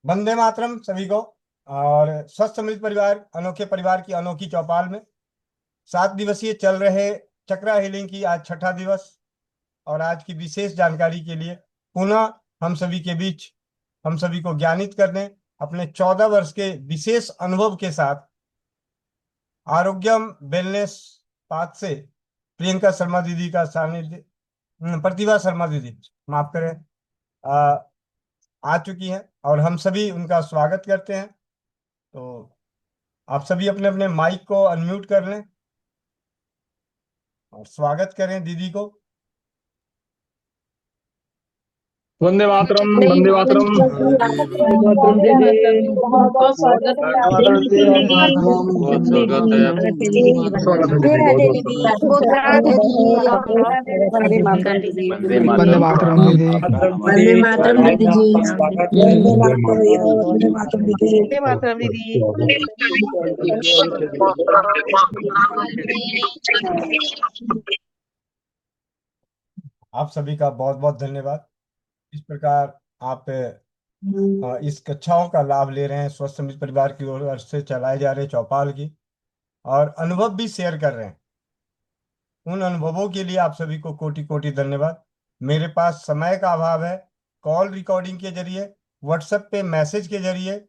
वंदे मातरम सभी को। और स्वस्थ समृद्ध परिवार, अनोखे परिवार की अनोखी चौपाल में 7 दिवसीय चल रहे चक्रा हीलिंग की आज छठा दिवस। और आज की विशेष जानकारी के लिए पुनः हम सभी के बीच, हम सभी को ज्ञानित करने अपने 14 वर्ष के विशेष अनुभव के साथ आरोग्यम वेलनेस पाथ से प्रियंका शर्मा दीदी का सानिध्य, प्रतिभा शर्मा दीदी, माफ करें, आ, आ चुकी हैं और हम सभी उनका स्वागत करते हैं। तो आप सभी अपने अपने माइक को अनम्यूट कर लें और स्वागत करें दीदी को। वंदे मातरम, नहीं, वंदे मातरम। वंदे मातरम दीदी, बहुत बहुत स्वागत है स्वागत है आपका। बहुत स्वागत है। स्वागत है दीदी, बहुत बहुत स्वागत है। बहुत राधे दीदी, वंदे मातरम दीदी। वंदे वंदे मातरम। मातरम दीदी। वंदे मातरम दीदी जी। वंदे मातरम भैया, वंदे मातरम दीदी। वंदे मातरम दीदी। आप सभी का बहुत बहुत धन्यवाद। इस प्रकार आप इस कक्षाओं का लाभ ले रहे हैं, स्वस्थ समृद्ध परिवार की ओर से चलाए जा रहे चौपाल की, और अनुभव भी शेयर कर रहे हैं। उन अनुभवों के लिए आप सभी को कोटि कोटि धन्यवाद। मेरे पास समय का अभाव है। कॉल रिकॉर्डिंग के जरिए, व्हाट्सएप पे मैसेज के जरिए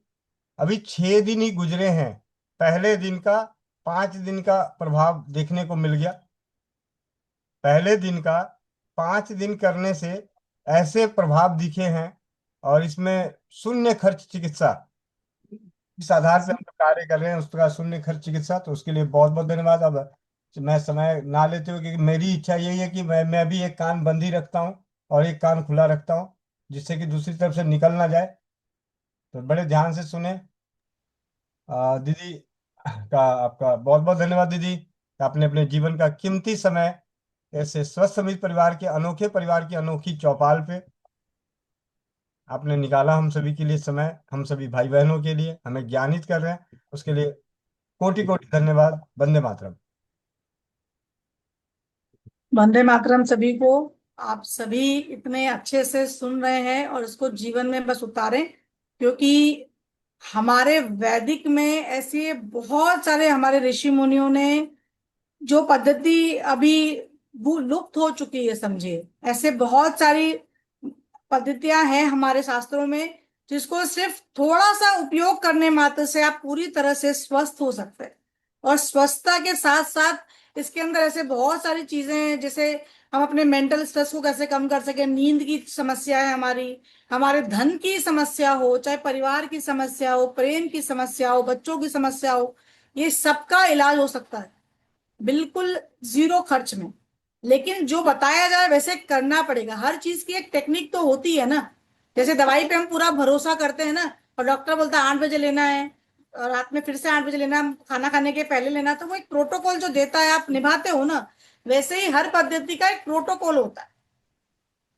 अभी 6 दिन ही गुजरे हैं। पहले दिन का 5 दिन का प्रभाव देखने को मिल गया। पहले दिन का 5 दिन करने से ऐसे प्रभाव दिखे हैं, और इसमें शून्य खर्च चिकित्सा, इस आधार पे हम लोग कार्य कर रहे हैं, उसका शून्य खर्च चिकित्सा। तो उसके लिए बहुत बहुत धन्यवाद। अब मैं समय ना लेते हुए, क्योंकि मेरी इच्छा यही है कि मैं भी एक कान बंद ही रखता हूँ और एक कान खुला रखता हूँ, जिससे कि दूसरी तरफ से निकल ना जाए। तो बड़े ध्यान से सुने। दीदी का आपका बहुत बहुत धन्यवाद दीदी, कि आपने अपने जीवन का कीमती समय ऐसे स्वस्थ समृद्ध परिवार के अनोखे परिवार की अनोखी चौपाल पे आपने निकाला। हम सभी के लिए समय, हम सभी भाई बहनों के लिए हमें ज्ञानित कर रहे हैं, उसके लिए कोटि कोटि धन्यवाद। वंदे मातरम। वंदे मातरम सभी को। आप सभी इतने अच्छे से सुन रहे हैं और इसको जीवन में बस उतारें, क्योंकि हमारे वैदिक में ऐसे बहुत सारे हमारे ऋषि मुनियों ने जो पद्धति अभी वो लुप्त हो चुकी है, समझिए ऐसे बहुत सारी पद्धतियां हैं हमारे शास्त्रों में, जिसको सिर्फ थोड़ा सा उपयोग करने मात्र से आप पूरी तरह से स्वस्थ हो सकते हैं। और स्वस्थता के साथ साथ इसके अंदर ऐसे बहुत सारी चीजें हैं, जैसे हम अपने मेंटल स्ट्रेस को कैसे कम कर सके, नींद की समस्या है हमारी, हमारे धन की समस्या हो, चाहे परिवार की समस्या हो, प्रेम की समस्या हो, बच्चों की समस्या हो, ये सबका इलाज हो सकता है बिल्कुल जीरो खर्च में। लेकिन जो बताया जाए वैसे करना पड़ेगा। हर चीज की एक टेक्निक तो होती है ना। जैसे दवाई पे हम पूरा भरोसा करते हैं ना, और डॉक्टर बोलता है 8 बजे लेना है, और रात में फिर से 8 बजे लेना, खाना खाने के पहले लेना, तो वो एक प्रोटोकॉल जो देता है आप निभाते हो ना। वैसे ही हर पद्धति का एक प्रोटोकॉल होता है,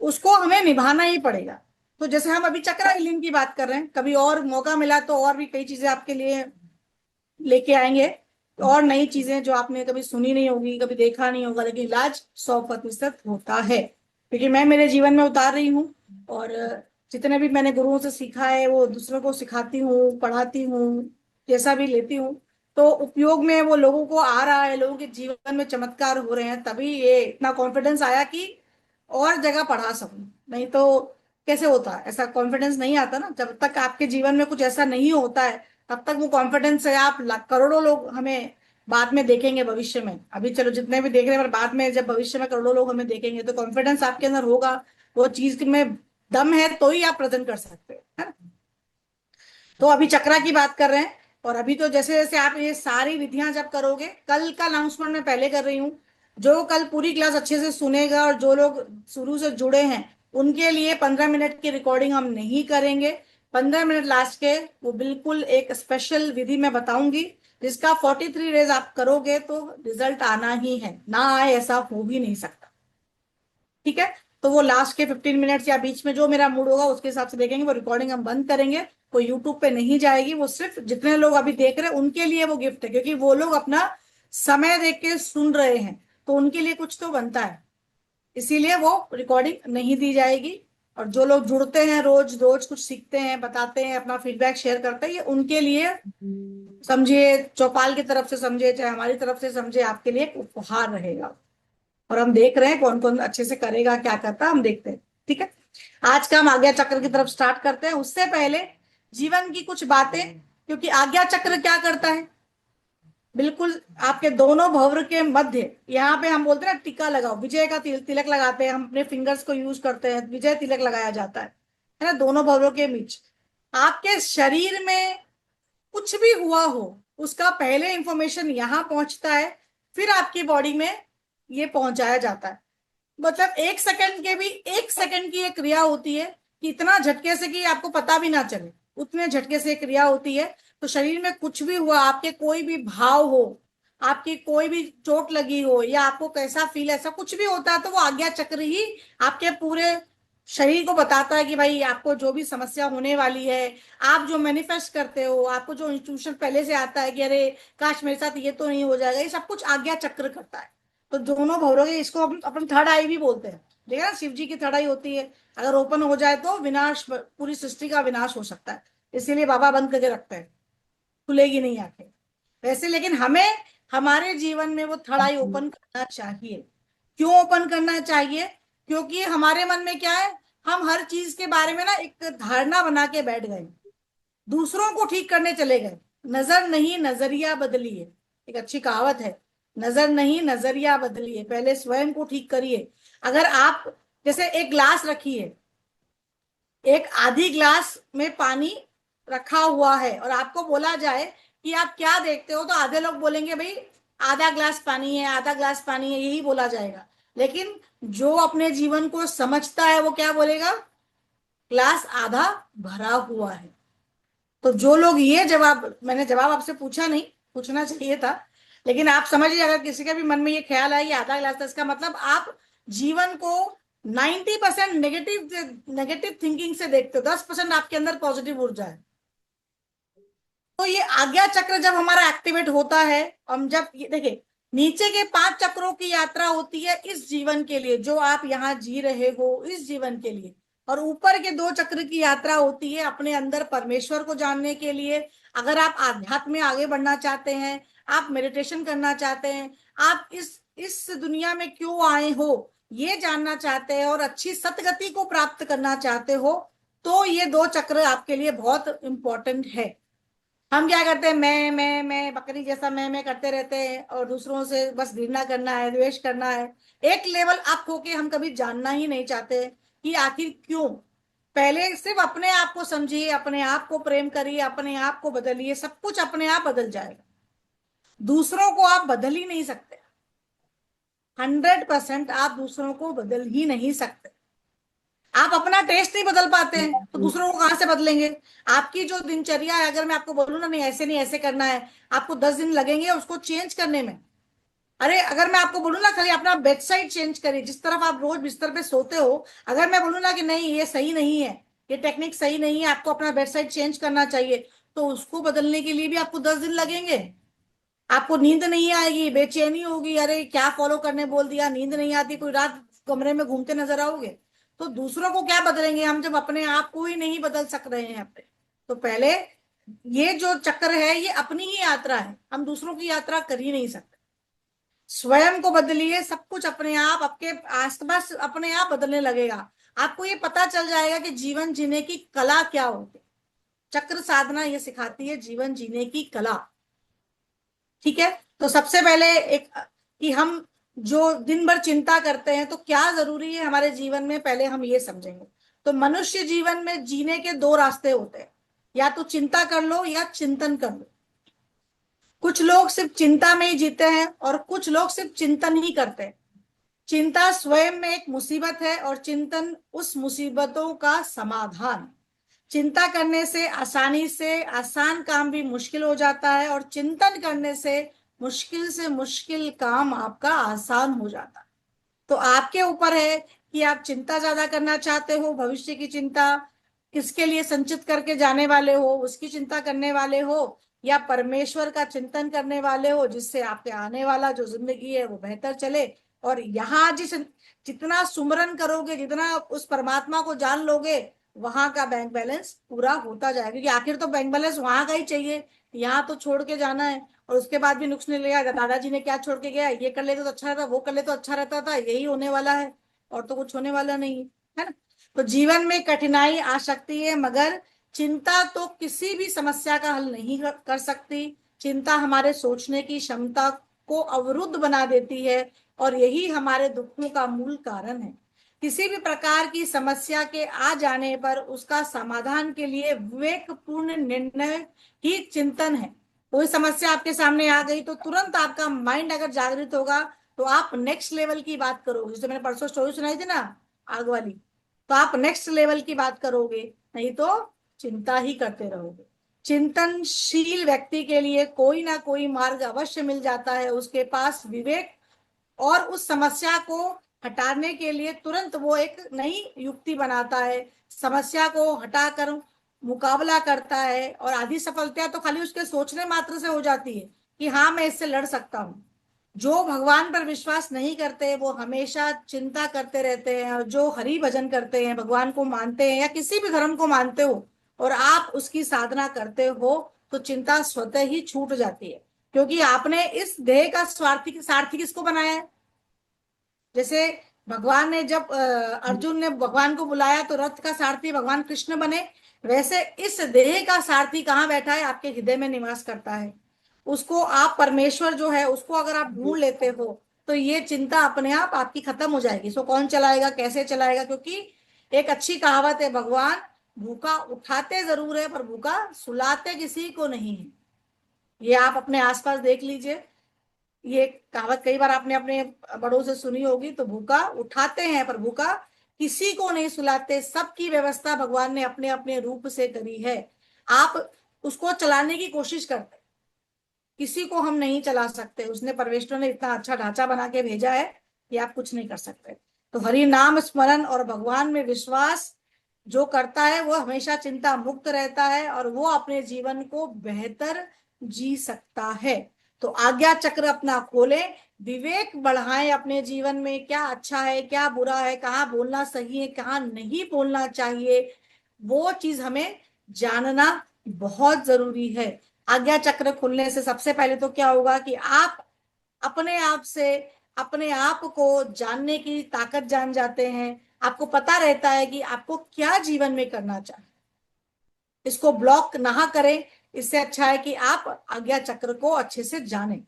उसको हमें निभाना ही पड़ेगा। तो जैसे हम अभी चक्र हीलिंग की बात कर रहे हैं, कभी और मौका मिला तो और भी कई चीजें आपके लिए लेके आएंगे, और नई चीजें जो आपने कभी सुनी नहीं होगी, कभी देखा नहीं होगा, लेकिन इलाज 100% होता है, क्योंकि मैं मेरे जीवन में उतार रही हूँ। और जितने भी मैंने गुरुओं से सीखा है वो दूसरों को सिखाती हूँ, पढ़ाती हूँ, जैसा भी लेती हूँ, तो उपयोग में वो लोगों को आ रहा है, लोगों के जीवन में चमत्कार हो रहे हैं। तभी ये इतना कॉन्फिडेंस आया कि और जगह पढ़ा सकूं। नहीं तो कैसे होता है, ऐसा कॉन्फिडेंस नहीं आता ना। जब तक आपके जीवन में कुछ ऐसा नहीं होता है, तब तक वो कॉन्फिडेंस है। आप करोड़ों लोग हमें बाद में देखेंगे भविष्य में, अभी चलो जितने भी देख रहे हैं, पर बाद में जब भविष्य में करोड़ों लोग हमें देखेंगे, तो कॉन्फिडेंस आपके अंदर होगा, वो चीज में दम है तो ही आप प्रेजेंट कर सकते हैं, है ना। तो अभी चक्रा की बात कर रहे हैं, और अभी तो जैसे जैसे आप ये सारी विधियां जब करोगे, कल का अनाउंसमेंट मैं पहले कर रही हूँ, जो कल पूरी क्लास अच्छे से सुनेगा और जो लोग शुरू से जुड़े हैं, उनके लिए 15 मिनट की रिकॉर्डिंग हम नहीं करेंगे। 15 मिनट लास्ट के वो बिल्कुल एक स्पेशल विधि मैं बताऊंगी, जिसका 43 डेज आप करोगे तो रिजल्ट आना ही है, ना आए ऐसा हो भी नहीं सकता। ठीक है, तो वो लास्ट के 15 मिनट्स या बीच में जो मेरा मूड होगा उसके हिसाब से देखेंगे। वो रिकॉर्डिंग हम बंद करेंगे, वो यूट्यूब पे नहीं जाएगी, वो सिर्फ जितने लोग अभी देख रहे हैं उनके लिए वो गिफ्ट है, क्योंकि वो लोग अपना समय देख के सुन रहे हैं, तो उनके लिए कुछ तो बनता है, इसीलिए वो रिकॉर्डिंग नहीं दी जाएगी। और जो लोग जुड़ते हैं, रोज रोज कुछ सीखते हैं, बताते हैं, अपना फीडबैक शेयर करते हैं, ये उनके लिए समझिए, चौपाल की तरफ से समझे चाहे हमारी तरफ से समझे, आपके लिए एक उपहार रहेगा। और हम देख रहे हैं कौन कौन अच्छे से करेगा, क्या करता है, हम देखते हैं। ठीक है, आज का हम आज्ञा चक्र की तरफ स्टार्ट करते हैं। उससे पहले जीवन की कुछ बातें, क्योंकि आज्ञा चक्र क्या करता है, बिल्कुल आपके दोनों भौर के मध्य, यहाँ पे हम बोलते हैं ना टीका लगाओ, विजय का तिलक लगाते हैं हम, अपने फिंगर्स को यूज करते हैं, विजय तिलक लगाया जाता है ना, दोनों भौरों के बीच। आपके शरीर में कुछ भी हुआ हो, उसका पहले इंफॉर्मेशन यहाँ पहुंचता है, फिर आपकी बॉडी में ये पहुंचाया जाता है। मतलब 1 सेकंड के भी, 1 सेकंड की एक क्रिया होती है कि इतना झटके से कि आपको पता भी ना चले, उतने झटके से क्रिया होती है। तो शरीर में कुछ भी हुआ, आपके कोई भी भाव हो, आपकी कोई भी चोट लगी हो, या आपको कैसा फील, ऐसा कुछ भी होता है, तो वो आज्ञा चक्र ही आपके पूरे शरीर को बताता है कि भाई आपको जो भी समस्या होने वाली है, आप जो मैनिफेस्ट करते हो, आपको जो इंस्टीट्यूशन पहले से आता है कि अरे काश मेरे साथ ये तो नहीं हो जाएगा, ये सब कुछ आज्ञा चक्र करता है। तो दोनों भौरों के, इसको अपन थर्ड आई भी बोलते हैं। देखा ना, शिव जी की थर्ड आई होती है, अगर ओपन हो जाए तो विनाश, पूरी सृष्टि का विनाश हो सकता है। इसीलिए बाबा बंद करके रखते हैं, खुलेगी नहीं आंखें वैसे। लेकिन हमें हमारे जीवन में वो थर्ड आई ओपन करना चाहिए। क्यों ओपन करना चाहिए? क्योंकि हमारे मन में क्या है, हम हर चीज के बारे में ना एक धारणा बना के बैठ गए, दूसरों को ठीक करने चले गए। नजर नहीं, नजरिया बदलिए। एक अच्छी कहावत है, नजर नहीं, नजरिया बदलिए। पहले स्वयं को ठीक करिए। अगर आप, जैसे एक ग्लास रखिए, एक आधी ग्लास में पानी रखा हुआ है, और आपको बोला जाए कि आप क्या देखते हो, तो आधे लोग बोलेंगे भाई आधा ग्लास पानी है, आधा ग्लास पानी है, यही बोला जाएगा। लेकिन जो अपने जीवन को समझता है वो क्या बोलेगा, ग्लास आधा भरा हुआ है। तो जो लोग ये जवाब, मैंने जवाब आपसे पूछा नहीं, पूछना चाहिए था, लेकिन आप समझिए, अगर किसी के भी मन में ये ख्याल आए कि आधा गिलास, तो इसका मतलब आप जीवन को 90% नेगेटिव नेगेटिव थिंकिंग से देखते हो, 10% आपके अंदर पॉजिटिव ऊर्जा है। तो ये आज्ञा चक्र जब हमारा एक्टिवेट होता है, हम जब ये देखिए, नीचे के 5 चक्रों की यात्रा होती है इस जीवन के लिए, जो आप यहाँ जी रहे हो इस जीवन के लिए, और ऊपर के 2 चक्र की यात्रा होती है अपने अंदर परमेश्वर को जानने के लिए। अगर आप आध्यात्म में आगे बढ़ना चाहते हैं, आप मेडिटेशन करना चाहते हैं, आप इस दुनिया में क्यों आए हो ये जानना चाहते हैं, और अच्छी सतगति को प्राप्त करना चाहते हो, तो ये 2 चक्र आपके लिए बहुत इंपॉर्टेंट है। हम क्या करते हैं, मैं बकरी जैसा मैं करते रहते हैं, और दूसरों से बस घृणा करना है, द्वेष करना है। एक लेवल अप होके हम कभी जानना ही नहीं चाहते कि आखिर क्यों। पहले सिर्फ अपने आप को समझिए, अपने आप को प्रेम करिए, अपने आप को बदलिए, सब कुछ अपने आप बदल जाएगा। दूसरों को आप बदल ही नहीं सकते, 100% आप दूसरों को बदल ही नहीं सकते। आप अपना टेस्ट नहीं बदल पाते हैं तो दूसरों को कहां से बदलेंगे? आपकी जो दिनचर्या है, अगर मैं आपको बोलूं ना नहीं ऐसे नहीं ऐसे करना है, आपको 10 दिन लगेंगे उसको चेंज करने में। अरे अगर मैं आपको बोलूं ना खाली अपना बेड साइड चेंज करिए, जिस तरफ आप रोज बिस्तर पे सोते हो, अगर मैं बोलूं ना कि नहीं ये सही नहीं है, ये टेक्निक सही नहीं है, आपको अपना बेड साइड चेंज करना चाहिए, तो उसको बदलने के लिए भी आपको 10 दिन लगेंगे। आपको नींद नहीं आएगी, बेचैनी होगी, अरे क्या फॉलो करने बोल दिया, नींद नहीं आती, कोई रात कमरे में घूमते नजर आओगे। तो दूसरों को क्या बदलेंगे हम, जब अपने आप को ही नहीं बदल सक रहे हैं अपने। तो पहले ये जो चक्र है ये अपनी ही यात्रा है, हम दूसरों की यात्रा कर ही नहीं सकते। स्वयं को बदलिए, सब कुछ अपने आप, आपके आसपास अपने आप बदलने लगेगा। आपको ये पता चल जाएगा कि जीवन जीने की कला क्या होती है। चक्र साधना ये सिखाती है जीवन जीने की कला। ठीक है, तो सबसे पहले एक, कि हम जो दिन भर चिंता करते हैं तो क्या जरूरी है हमारे जीवन में, पहले हम ये समझेंगे। तो मनुष्य जीवन में जीने के 2 रास्ते होते हैं, या तो चिंता कर लो या चिंतन कर लो। कुछ लोग सिर्फ चिंता में ही जीते हैं और कुछ लोग सिर्फ चिंतन ही करते हैं। चिंता स्वयं में एक मुसीबत है और चिंतन उस मुसीबतों का समाधान। चिंता करने से आसानी से आसान काम भी मुश्किल हो जाता है, और चिंतन करने से मुश्किल काम आपका आसान हो जाता है। तो आपके ऊपर है कि आप चिंता ज्यादा करना चाहते हो, भविष्य की चिंता, किसके लिए संचित करके जाने वाले हो उसकी चिंता करने वाले हो, या परमेश्वर का चिंतन करने वाले हो जिससे आपके आने वाला जो जिंदगी है वो बेहतर चले, और यहाँ जितना सुमरन करोगे, जितना उस परमात्मा को जान लोगे, वहां का बैंक बैलेंस पूरा होता जाएगा। क्योंकि आखिर तो बैंक बैलेंस वहां का ही चाहिए, यहाँ तो छोड़ के जाना है। और उसके बाद भी नुक्स नहीं लिया, दादाजी ने क्या छोड़ के गया, ये कर लेते तो अच्छा रहता, वो कर ले तो अच्छा रहता था, यही होने वाला है, और तो कुछ होने वाला नहीं है ना। तो जीवन में कठिनाई आ सकती है, मगर चिंता तो किसी भी समस्या का हल नहीं कर सकती। चिंता हमारे सोचने की क्षमता को अवरुद्ध बना देती है, और यही हमारे दुखों का मूल कारण है। किसी भी प्रकार की समस्या के आ जाने पर उसका समाधान के लिए विवेकपूर्ण निर्णय ही चिंतन है। कोई समस्या आपके सामने आ गई तो तुरंत आपका माइंड अगर जागृत होगा तो आप नेक्स्ट लेवल की बात करोगे। जैसे मैंने परसों स्टोरी सुनाई थी ना, आग वाली, तो आप नेक्स्ट लेवल की बात करोगे, नहीं तो चिंता ही करते रहोगे। चिंतनशील व्यक्ति के लिए कोई ना कोई मार्ग अवश्य मिल जाता है। उसके पास विवेक और उस समस्या को हटाने के लिए तुरंत वो एक नई युक्ति बनाता है, समस्या को हटाकर मुकाबला करता है। और आधी सफलता तो खाली उसके सोचने मात्र से हो जाती है कि हाँ मैं इससे लड़ सकता हूँ। जो भगवान पर विश्वास नहीं करते वो हमेशा चिंता करते रहते हैं, और जो हरि भजन करते हैं, भगवान को मानते हैं या किसी भी धर्म को मानते हो और आप उसकी साधना करते हो, तो चिंता स्वतः ही छूट जाती है। क्योंकि आपने इस देह का स्वार्थी सारथी किसको बनाया है। जैसे भगवान ने जब अर्जुन ने भगवान को बुलाया तो रथ का सारथी भगवान कृष्ण बने, वैसे इस देह का सारथी कहाँ बैठा है, आपके हृदय में निवास करता है। उसको आप परमेश्वर जो है उसको अगर आप ढूंढ लेते हो तो ये चिंता अपने आप आपकी खत्म हो जाएगी। सो कौन चलाएगा, कैसे चलाएगा, क्योंकि एक अच्छी कहावत है, भगवान भूखा उठाते जरूर है पर भूखा सुलाते किसी को नहीं है। ये आप अपने आसपास देख लीजिए, ये कहावत कई बार आपने अपने बड़ों से सुनी होगी। तो भूखा उठाते हैं पर भूखा किसी को नहीं सुलाते। सबकी व्यवस्था भगवान ने अपने अपने रूप से करी है, आप उसको चलाने की कोशिश करते, किसी को हम नहीं चला सकते। उसने परमेश्वर ने इतना अच्छा ढांचा बना के भेजा है कि आप कुछ नहीं कर सकते। तो हरि नाम स्मरण और भगवान में विश्वास जो करता है वो हमेशा चिंता मुक्त रहता है, और वो अपने जीवन को बेहतर जी सकता है। तो आज्ञा चक्र अपना खोले, विवेक बढ़ाएं अपने जीवन में, क्या अच्छा है क्या बुरा है, कहाँ बोलना सही है कहाँ नहीं बोलना चाहिए, वो चीज हमें जानना बहुत जरूरी है। आज्ञा चक्र खुलने से सबसे पहले तो क्या होगा कि आप अपने आप से अपने आप को जानने की ताकत जान जाते हैं। आपको पता रहता है कि आपको क्या जीवन में करना चाहिए, इसको ब्लॉक ना करें। इससे अच्छा है कि आप आज्ञा चक्र को अच्छे से जानें।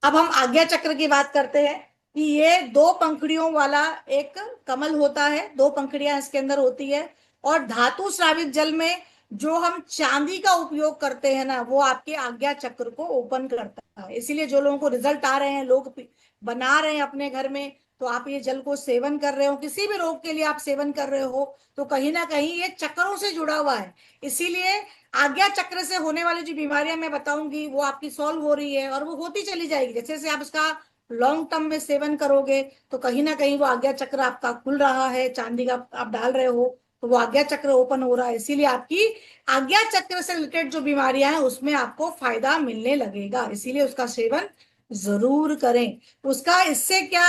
अब हम आज्ञा चक्र की बात करते हैं कि ये दो पंखुड़ियों वाला एक कमल होता है, दो पंखुड़ियां इसके अंदर होती है। और धातु स्रावित जल में जो हम चांदी का उपयोग करते हैं ना, वो आपके आज्ञा चक्र को ओपन करता है। इसीलिए जो लोगों को रिजल्ट आ रहे हैं, लोग बना रहे हैं अपने घर में, तो आप ये जल को सेवन कर रहे हो, किसी भी रोग के लिए आप सेवन कर रहे हो, तो कहीं ना कहीं ये चक्रों से जुड़ा हुआ है। इसीलिए आज्ञा चक्र से होने वाली जो बीमारियां मैं बताऊंगी वो आपकी सॉल्व हो रही है, और वो होती चली जाएगी। जैसे जैसे आप इसका लॉन्ग टर्म में सेवन करोगे तो कहीं ना कहीं वो आज्ञा चक्र आपका खुल रहा है, चांदी का आप डाल रहे हो तो वो आज्ञा चक्र ओपन हो रहा है। इसीलिए आपकी आज्ञा चक्र से रिलेटेड जो बीमारियां हैं उसमें आपको फायदा मिलने लगेगा। इसीलिए उसका सेवन जरूर करें। उसका इससे क्या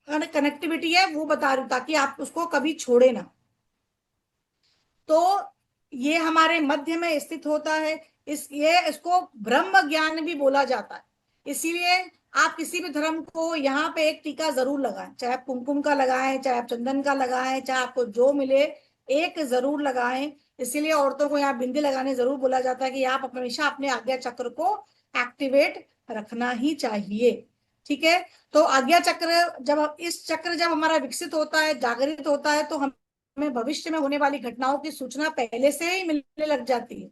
कनेक्टिविटी है वो बता रही हूं, ताकि आप उसको कभी छोड़े ना। तो ये हमारे मध्य में स्थित होता है। इसको ब्रह्म ज्ञान भी बोला जाता है। इसीलिए आप किसी भी धर्म को यहाँ पे एक टीका जरूर लगाएं, चाहे आप कुमकुम का लगाएं, चाहे आप चंदन का लगाएं, चाहे आपको जो मिले एक जरूर लगाएं। इसीलिए औरतों को यहाँ बिंदी लगाने जरूर बोला जाता है कि आप हमेशा अपने आज्ञा चक्र को एक्टिवेट रखना ही चाहिए। ठीक है। तो आज्ञा चक्र जब हमारा विकसित होता है, जागृत होता है, तो हमें भविष्य में होने वाली घटनाओं की सूचना पहले से ही मिलने लग जाती है।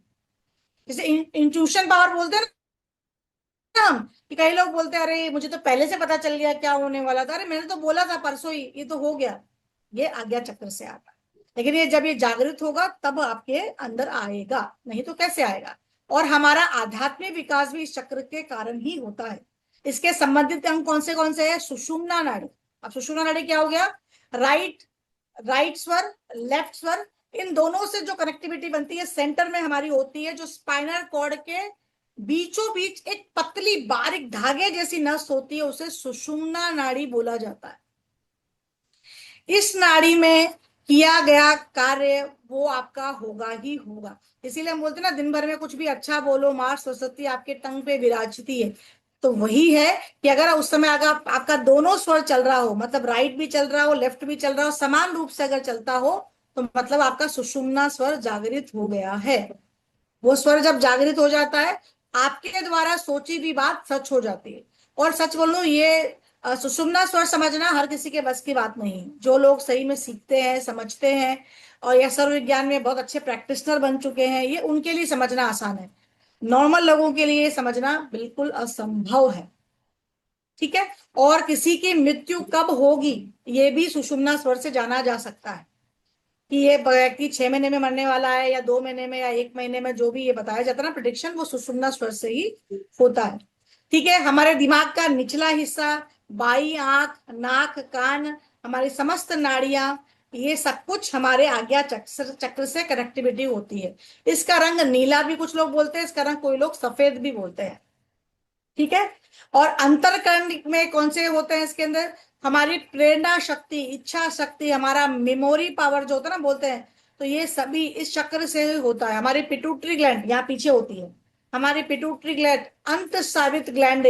जैसे इंट्यूशन पावर बोलते हैं ना हम, कि कई लोग बोलते हैं अरे मुझे तो पहले से पता चल गया क्या होने वाला था, अरे मैंने तो बोला था परसों ही, ये तो हो गया। ये आज्ञा चक्र से आता है। लेकिन ये जब ये जागृत होगा तब आपके अंदर आएगा, नहीं तो कैसे आएगा। और हमारा आध्यात्मिक विकास भी इस चक्र के कारण ही होता है। इसके संबंधित अंग कौन से है, सुषुम्ना नाड़ी। अब सुषुम्ना नाड़ी क्या हो गया, राइट स्वर, लेफ्ट स्वर, इन दोनों से जो कनेक्टिविटी बनती है सेंटर में हमारी होती है, जो स्पाइनल कॉर्ड के बीचों बीच एक पतली बारीक धागे जैसी नस होती है, उसे सुषुम्ना नाड़ी बोला जाता है। इस नाड़ी में किया गया कार्य वो आपका होगा ही होगा। इसीलिए हम बोलते हैं ना, दिन भर में कुछ भी अच्छा बोलो, माँ सरस्वती आपके टंग पे विराजती है। तो वही है कि अगर उस समय अगर आपका दोनों स्वर चल रहा हो, मतलब राइट भी चल रहा हो, लेफ्ट भी चल रहा हो, समान रूप से अगर चलता हो, तो मतलब आपका सुषुम्ना स्वर जागृत हो गया है। वो स्वर जब जागृत हो जाता है, आपके द्वारा सोची हुई बात सच हो जाती है। और सच बोलूं, ये सुषुम्ना स्वर समझना हर किसी के बस की बात नहीं। जो लोग सही में सीखते हैं, समझते हैं, और यह सर्व विज्ञान में बहुत अच्छे प्रैक्टिशनर बन चुके हैं, ये उनके लिए समझना आसान है। नॉर्मल लोगों के लिए समझना बिल्कुल असंभव है। ठीक है। और किसी की मृत्यु कब होगी, ये भी सुषुम्ना स्वर से जाना जा सकता है, कि ये व्यक्ति 6 महीने में मरने वाला है, या 2 महीने में, या 1 महीने में, जो भी ये बताया जाता है ना प्रिडिक्शन, वो सुषुम्ना स्वर से ही होता है। ठीक है। हमारे दिमाग का निचला हिस्सा, बाई आंख, नाक, कान, हमारी समस्त नाड़ियां, ये सब कुछ हमारे आज्ञा चक्र चक्र से कनेक्टिविटी होती है। इसका रंग नीला भी कुछ लोग बोलते हैं, इसका रंग कोई लोग सफेद भी बोलते हैं। ठीक है। और अंतरकरण में कौन से होते हैं इसके अंदर, हमारी प्रेरणा शक्ति, इच्छा शक्ति, हमारा मेमोरी पावर जो होता है ना, बोलते हैं, तो ये सभी इस चक्र से होता है। हमारी पिट्यूटरी ग्लैंड यहाँ पीछे होती है, हमारी पिट्यूटरी ग्लैंड, अंत सावित ग्लैंड,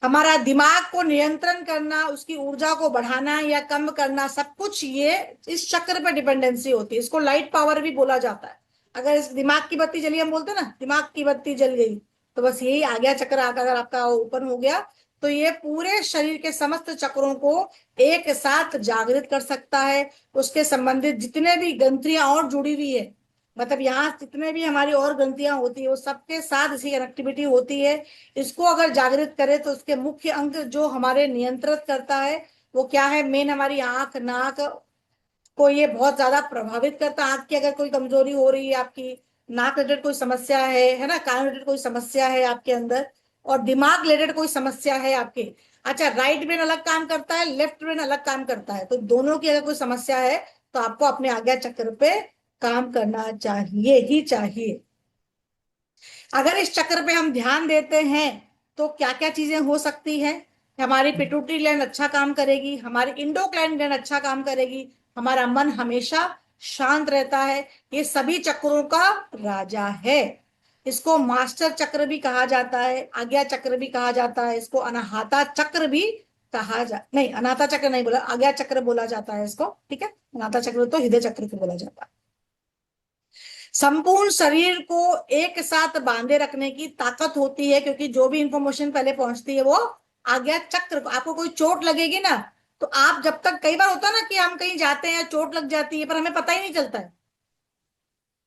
हमारा दिमाग को नियंत्रण करना, उसकी ऊर्जा को बढ़ाना या कम करना, सब कुछ ये इस चक्र पर डिपेंडेंसी होती है। इसको लाइट पावर भी बोला जाता है। अगर इस दिमाग की बत्ती जली, हम बोलते हैं ना दिमाग की बत्ती जल गई, तो बस यही आज्ञा चक्र अगर आपका ओपन हो गया, तो ये पूरे शरीर के समस्त चक्रों को एक साथ जागृत कर सकता है। उसके संबंधित जितने भी ग्रंथियां और जुड़ी हुई है, मतलब यहाँ जितने भी हमारी और ग्रंथियां होती है, वो सबके साथ इसी कनेक्टिविटी होती है। इसको अगर जागृत करे, तो उसके मुख्य अंग जो हमारे नियंत्रित करता है, वो क्या है, मेन हमारी आंख, नाक को ये बहुत ज्यादा प्रभावित करता है। आंख की अगर कोई कमजोरी हो रही है आपकी, नाक रिलेटेड कोई समस्या है ना, कान रिलेटेड कोई समस्या है आपके अंदर, और दिमाग रिलेटेड कोई समस्या है आपके, अच्छा, राइट ब्रेन अलग काम करता है, लेफ्ट ब्रेन अलग काम करता है, तो दोनों की अगर कोई समस्या है, तो आपको अपने आज्ञा चक्र पे काम करना चाहिए ही चाहिए। अगर इस चक्र पे हम ध्यान देते हैं, तो क्या क्या चीजें हो सकती है, हमारी पिट्यूटरी ग्लैंड अच्छा काम करेगी, हमारी इंडोक्राइन ग्लैंड अच्छा काम करेगी, हमारा मन हमेशा शांत रहता है। ये सभी चक्रों का राजा है। इसको मास्टर चक्र भी कहा जाता है, आज्ञा चक्र भी कहा जाता है, इसको अनाहता चक्र भी कहा जा नहीं, अनाहता चक्र नहीं बोला, आज्ञा चक्र बोला जाता है इसको। ठीक है। अनाहता चक्र तो हृदय चक्र को बोला जाता है। संपूर्ण शरीर को एक साथ बांधे रखने की ताकत होती है, क्योंकि जो भी इंफॉर्मेशन पहले पहुंचती है वो आज्ञा चक्र को। आपको कोई चोट लगेगी ना, तो आप जब तक, कई बार होता है ना कि हम कहीं जाते हैं, चोट लग जाती है, पर हमें पता ही नहीं चलता है,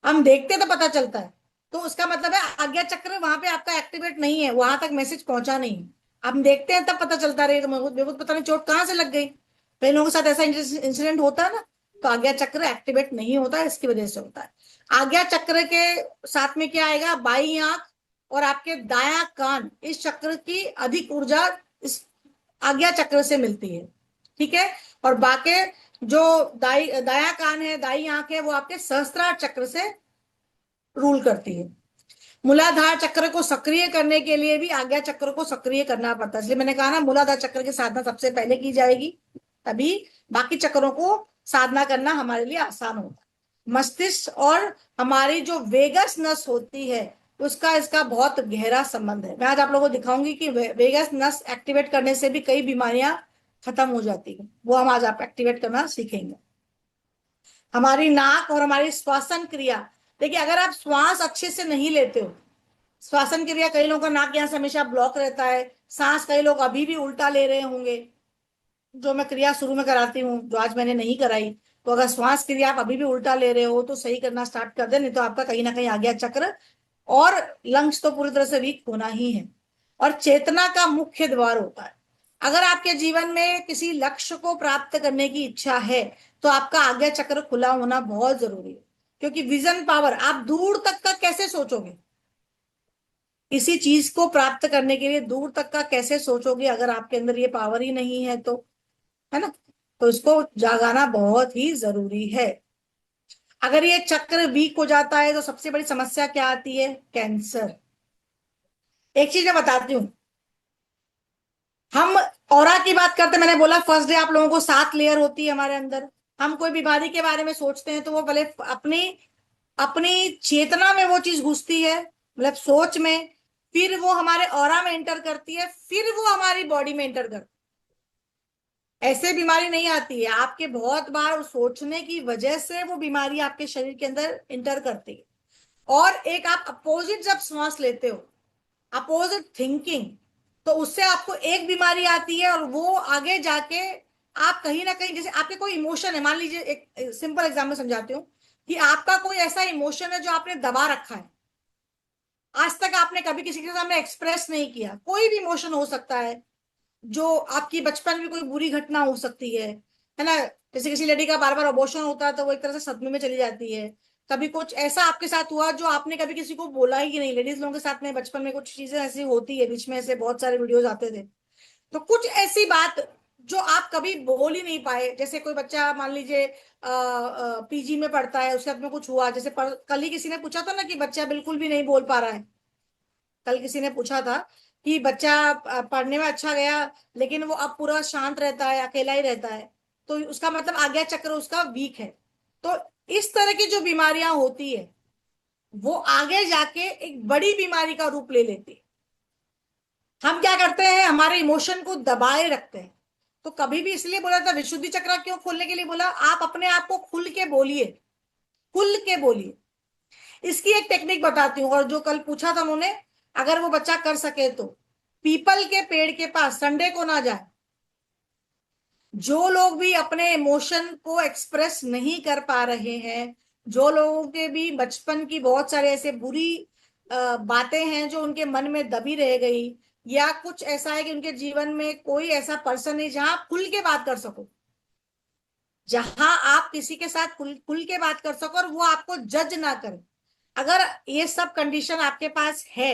हम देखते तो पता चलता है, तो उसका मतलब है आज्ञा चक्र वहां पे आपका एक्टिवेट नहीं है, वहां तक मैसेज पहुंचा नहीं। हम देखते हैं तब पता चलता रहे, तो मेरे को पता नहीं चोट कहाँ से लग गई। कई लोगों के साथ ऐसा इंसिडेंट होता है ना, तो आज्ञा चक्र एक्टिवेट नहीं होता है, इसकी वजह से होता है। आज्ञा चक्र के साथ में क्या आएगा, बाई आंख और आपके दाया कान, इस चक्र की अधिक ऊर्जा इस आज्ञा चक्र से मिलती है। ठीक है। और बाकी जो दाया कान है, दाई आंख है, वो आपके सहस्त्रार चक्र से रूल करती है। मूलाधार चक्र को सक्रिय करने के लिए भी आज्ञा चक्र को सक्रिय करना पड़ता है, इसलिए मैंने कहा ना, मूलाधार चक्र की साधना सबसे पहले की जाएगी, तभी बाकी चक्रों को साधना करना हमारे लिए आसान होता है। मस्तिष्क और हमारी जो वेगस नस होती है, उसका इसका बहुत गहरा संबंध है। मैं आज आप लोगों को दिखाऊंगी कि वेगस नस एक्टिवेट करने से भी कई बीमारियां खत्म हो जाती है, वो हम आज आप एक्टिवेट करना सीखेंगे। हमारी नाक और हमारी श्वासन क्रिया, देखिए अगर आप श्वास अच्छे से नहीं लेते हो, श्वासन क्रिया, कई लोगों का नाक यहाँ से हमेशा ब्लॉक रहता है, सांस कई लोग अभी भी उल्टा ले रहे होंगे, जो मैं क्रिया शुरू में कराती हूँ, जो आज मैंने नहीं कराई, तो अगर श्वास क्रिया आप अभी भी उल्टा ले रहे हो, तो सही करना स्टार्ट कर दे, नहीं तो आपका कहीं ना कहीं आज्ञा चक्र और लंग्स तो पूरी तरह से वीक होना ही है। और चेतना का मुख्य द्वार होता है। अगर आपके जीवन में किसी लक्ष्य को प्राप्त करने की इच्छा है, तो आपका आज्ञा चक्र खुला होना बहुत जरूरी है, क्योंकि विजन पावर, आप दूर तक का कैसे सोचोगे, किसी चीज को प्राप्त करने के लिए दूर तक का कैसे सोचोगे, अगर आपके अंदर ये पावर ही नहीं है तो, है ना, तो इसको जागाना बहुत ही जरूरी है। अगर ये चक्र वीक हो जाता है, तो सबसे बड़ी समस्या क्या आती है, कैंसर। एक चीज मैं बताती हूँ, हम ऑरा की बात करते, मैंने बोला फर्स्ट डे आप लोगों को 7 लेयर होती है हमारे अंदर। हम कोई बीमारी के बारे में सोचते हैं तो वो पहले अपनी अपनी चेतना में वो चीज घुसती है, मतलब सोच में, फिर वो हमारे ऑरा में एंटर करती है, फिर वो हमारी बॉडी में एंटर करती है। ऐसे बीमारी नहीं आती है, आपके बहुत बार सोचने की वजह से वो बीमारी आपके शरीर के अंदर एंटर करती है। और एक आप अपोजिट जब सांस लेते हो, अपोजिट थिंकिंग, तो उससे आपको एक बीमारी आती है, और वो आगे जाके आप कहीं ना कहीं, जैसे आपके कोई इमोशन है, मान लीजिए एक सिंपल एग्जाम्पल समझाती हूँ, कि आपका कोई ऐसा इमोशन है जो आपने दबा रखा है, आज तक आपने कभी किसी के सामने एक्सप्रेस नहीं किया। कोई भी इमोशन हो सकता है, जो आपकी बचपन में कोई बुरी घटना हो सकती है ना। जैसे किसी लेडी का बार बार अबॉर्शन होता है तो वो एक तरह से सदमे में चली जाती है। कभी कुछ ऐसा आपके साथ हुआ जो आपने कभी किसी को बोला ही नहीं, लेडीज लोगों के साथ में बचपन में कुछ चीजें ऐसी होती है, बीच में ऐसे बहुत सारे वीडियोज आते थे। तो कुछ ऐसी बात जो आप कभी बोल ही नहीं पाए, जैसे कोई बच्चा मान लीजिए पीजी में पढ़ता है, उसके साथ में कुछ हुआ, जैसे कल ही किसी ने पूछा था ना कि बच्चा बिल्कुल भी नहीं बोल पा रहा है। कल किसी ने पूछा था कि बच्चा पढ़ने में अच्छा गया, लेकिन वो अब पूरा शांत रहता है, अकेला ही रहता है, तो उसका मतलब आज्ञा चक्र उसका वीक है। तो इस तरह की जो बीमारियां होती है, वो आगे जाके एक बड़ी बीमारी का रूप ले लेती है। हम क्या करते हैं, हमारे इमोशन को दबाए रखते हैं। तो कभी भी इसलिए बोला था विशुद्धि चक्र क्यों खोलने के लिए बोला, आप अपने आप को खुल के बोलिए, खुल के बोलिए। इसकी एक टेक्निक बताती हूँ, और जो कल पूछा था उन्होंने, अगर वो बच्चा कर सके तो पीपल के पेड़ के पास संडे को ना जाए। जो लोग भी अपने इमोशन को एक्सप्रेस नहीं कर पा रहे हैं, जो लोगों के भी बचपन की बहुत सारे ऐसे बुरी बातें हैं जो उनके मन में दबी रह गई, या कुछ ऐसा है कि उनके जीवन में कोई ऐसा पर्सन नहीं जहां आप खुल के बात कर सको, जहां आप किसी के साथ खुल खुल के बात कर सको और वो आपको जज ना करे। अगर ये सब कंडीशन आपके पास है,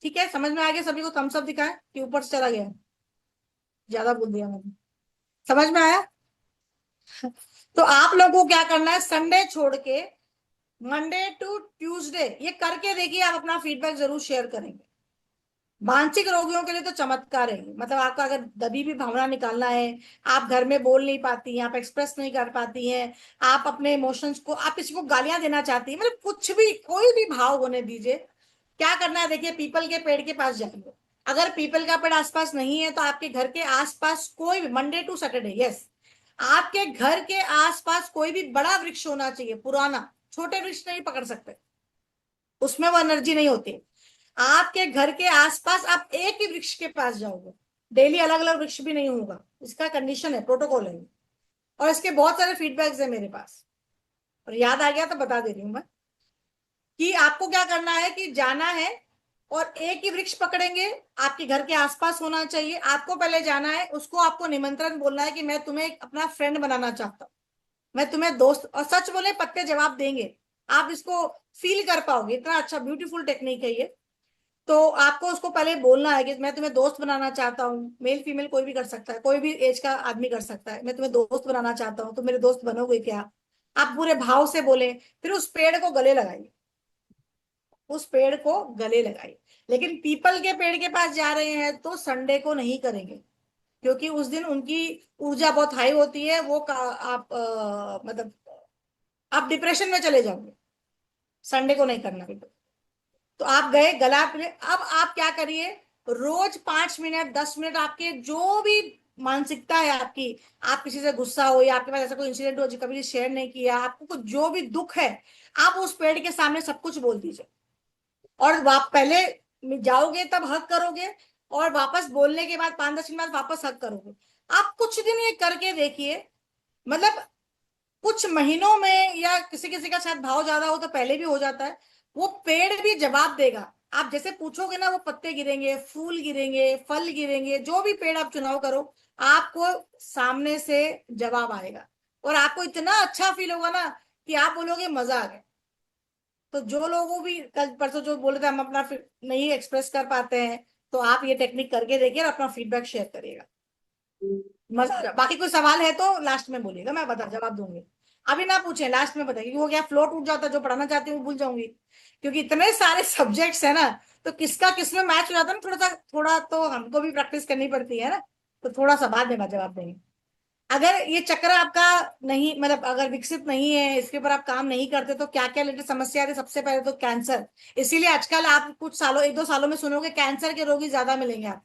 ठीक है, समझ में आ गया सभी को? थम्स अप दिखाए कि ऊपर से चला गया? ज्यादा बोल दिया मैंने, समझ में आया? तो आप लोगों को क्या करना है, संडे छोड़ के मंडे टू ट्यूसडे ये करके देखिए, आप अपना फीडबैक जरूर शेयर करेंगे। मानसिक रोगियों के लिए तो चमत्कार है, मतलब आपका अगर दबी भी भावना निकालना है, आप घर में बोल नहीं पाती हैं, आप एक्सप्रेस नहीं कर पाती हैं, आप अपने इमोशंस को, आप किसी को गालियां देना चाहती हैं, मतलब कुछ भी कोई भी भाव होने दीजिए, क्या करना है देखिए, पीपल के पेड़ के पास जाएंगे। अगर पीपल का पेड़ आसपास नहीं है तो आपके घर के आसपास कोई भी, मंडे टू सैटरडे, यस, आपके घर के आसपास कोई भी बड़ा वृक्ष होना चाहिए, पुराना। छोटे वृक्ष नहीं पकड़ सकते, उसमें वो एनर्जी नहीं होती। आपके घर के आसपास आप एक ही वृक्ष के पास जाओगे, डेली अलग अलग वृक्ष भी नहीं होगा, इसका कंडीशन है, प्रोटोकॉल है। और इसके बहुत सारे फीडबैक्स है मेरे पास, और याद आ गया तो बता दे रही हूं मैं, कि आपको क्या करना है कि जाना है और एक ही वृक्ष पकड़ेंगे, आपके घर के आसपास होना चाहिए, आपको पहले जाना है, उसको आपको निमंत्रण बोलना है कि मैं तुम्हें अपना फ्रेंड बनाना चाहता हूँ, मैं तुम्हें दोस्त, और सच बोले पत्ते जवाब देंगे। आप इसको फील कर पाओगे, इतना अच्छा ब्यूटीफुल टेक्निक है ये। तो आपको उसको पहले बोलना है कि मैं तुम्हें दोस्त बनाना चाहता हूँ, मेल फीमेल कोई भी कर सकता है, कोई भी एज का आदमी कर सकता है, मैं तुम्हें दोस्त बनाना चाहता हूँ, तो मेरे दोस्त बनोगे क्या? आप पूरे भाव से बोले, फिर उस पेड़ को गले लगाइए, उस पेड़ को गले लगाइए। लेकिन पीपल के पेड़ के पास जा रहे हैं तो संडे को नहीं करेंगे, क्योंकि उस दिन उनकी ऊर्जा बहुत हाई होती है, वो आप मतलब आप डिप्रेशन में चले जाओगे। संडे को नहीं करना बिल्कुल। तो आप गए गला अपने, अब आप क्या करिए, रोज 5 मिनट 10 मिनट, आपके जो भी मानसिकता है आपकी, आप किसी से गुस्सा हो, या आपके पास ऐसा कोई इंसिडेंट हो जो कभी शेयर नहीं किया, आपको कुछ जो भी दुख है, आप उस पेड़ के सामने सब कुछ बोल दीजिए। और आप पहले जाओगे तब हक करोगे, और वापस बोलने के बाद 5-10 मिनट बाद वापस हक करोगे। आप कुछ दिन ये करके देखिए, मतलब कुछ महीनों में, या किसी किसी का शायद भाव ज्यादा हो तो पहले भी हो जाता है, वो पेड़ भी जवाब देगा। आप जैसे पूछोगे ना, वो पत्ते गिरेंगे, फूल गिरेंगे, फल गिरेंगे, जो भी पेड़ आप चुनाव करो, आपको सामने से जवाब आएगा, और आपको इतना अच्छा फील होगा ना कि आप बोलोगे मजा आ गया। तो जो लोगों भी कल परसों जो बोले थे हम अपना नहीं एक्सप्रेस कर पाते हैं, तो आप ये टेक्निक करके देखिए और अपना फीडबैक शेयर करिएगा, मजा। बाकी कोई सवाल है तो लास्ट में बोलिएगा, मैं बता जवाब दूंगी। अभी ना पूछे, लास्ट में बताइए, वो क्या फ्लो टूट जाता है, जो पढ़ाना चाहती हूँ भूल जाऊंगी, क्योंकि इतने सारे सब्जेक्ट्स है ना, तो किसका किस में मैच हो जाता है ना, थोड़ा तो हमको भी प्रैक्टिस करनी पड़ती है ना, तो थोड़ा सा बाद में जवाब देंगे। अगर ये चक्र आपका नहीं, मतलब अगर विकसित नहीं है, इसके ऊपर आप काम नहीं करते, तो क्या क्या रिलेटेड समस्या आती है? सबसे पहले तो कैंसर। इसीलिए आजकल आप कुछ सालों, 1-2 सालों में सुनोगे कैंसर के रोगी ज्यादा मिलेंगे आप,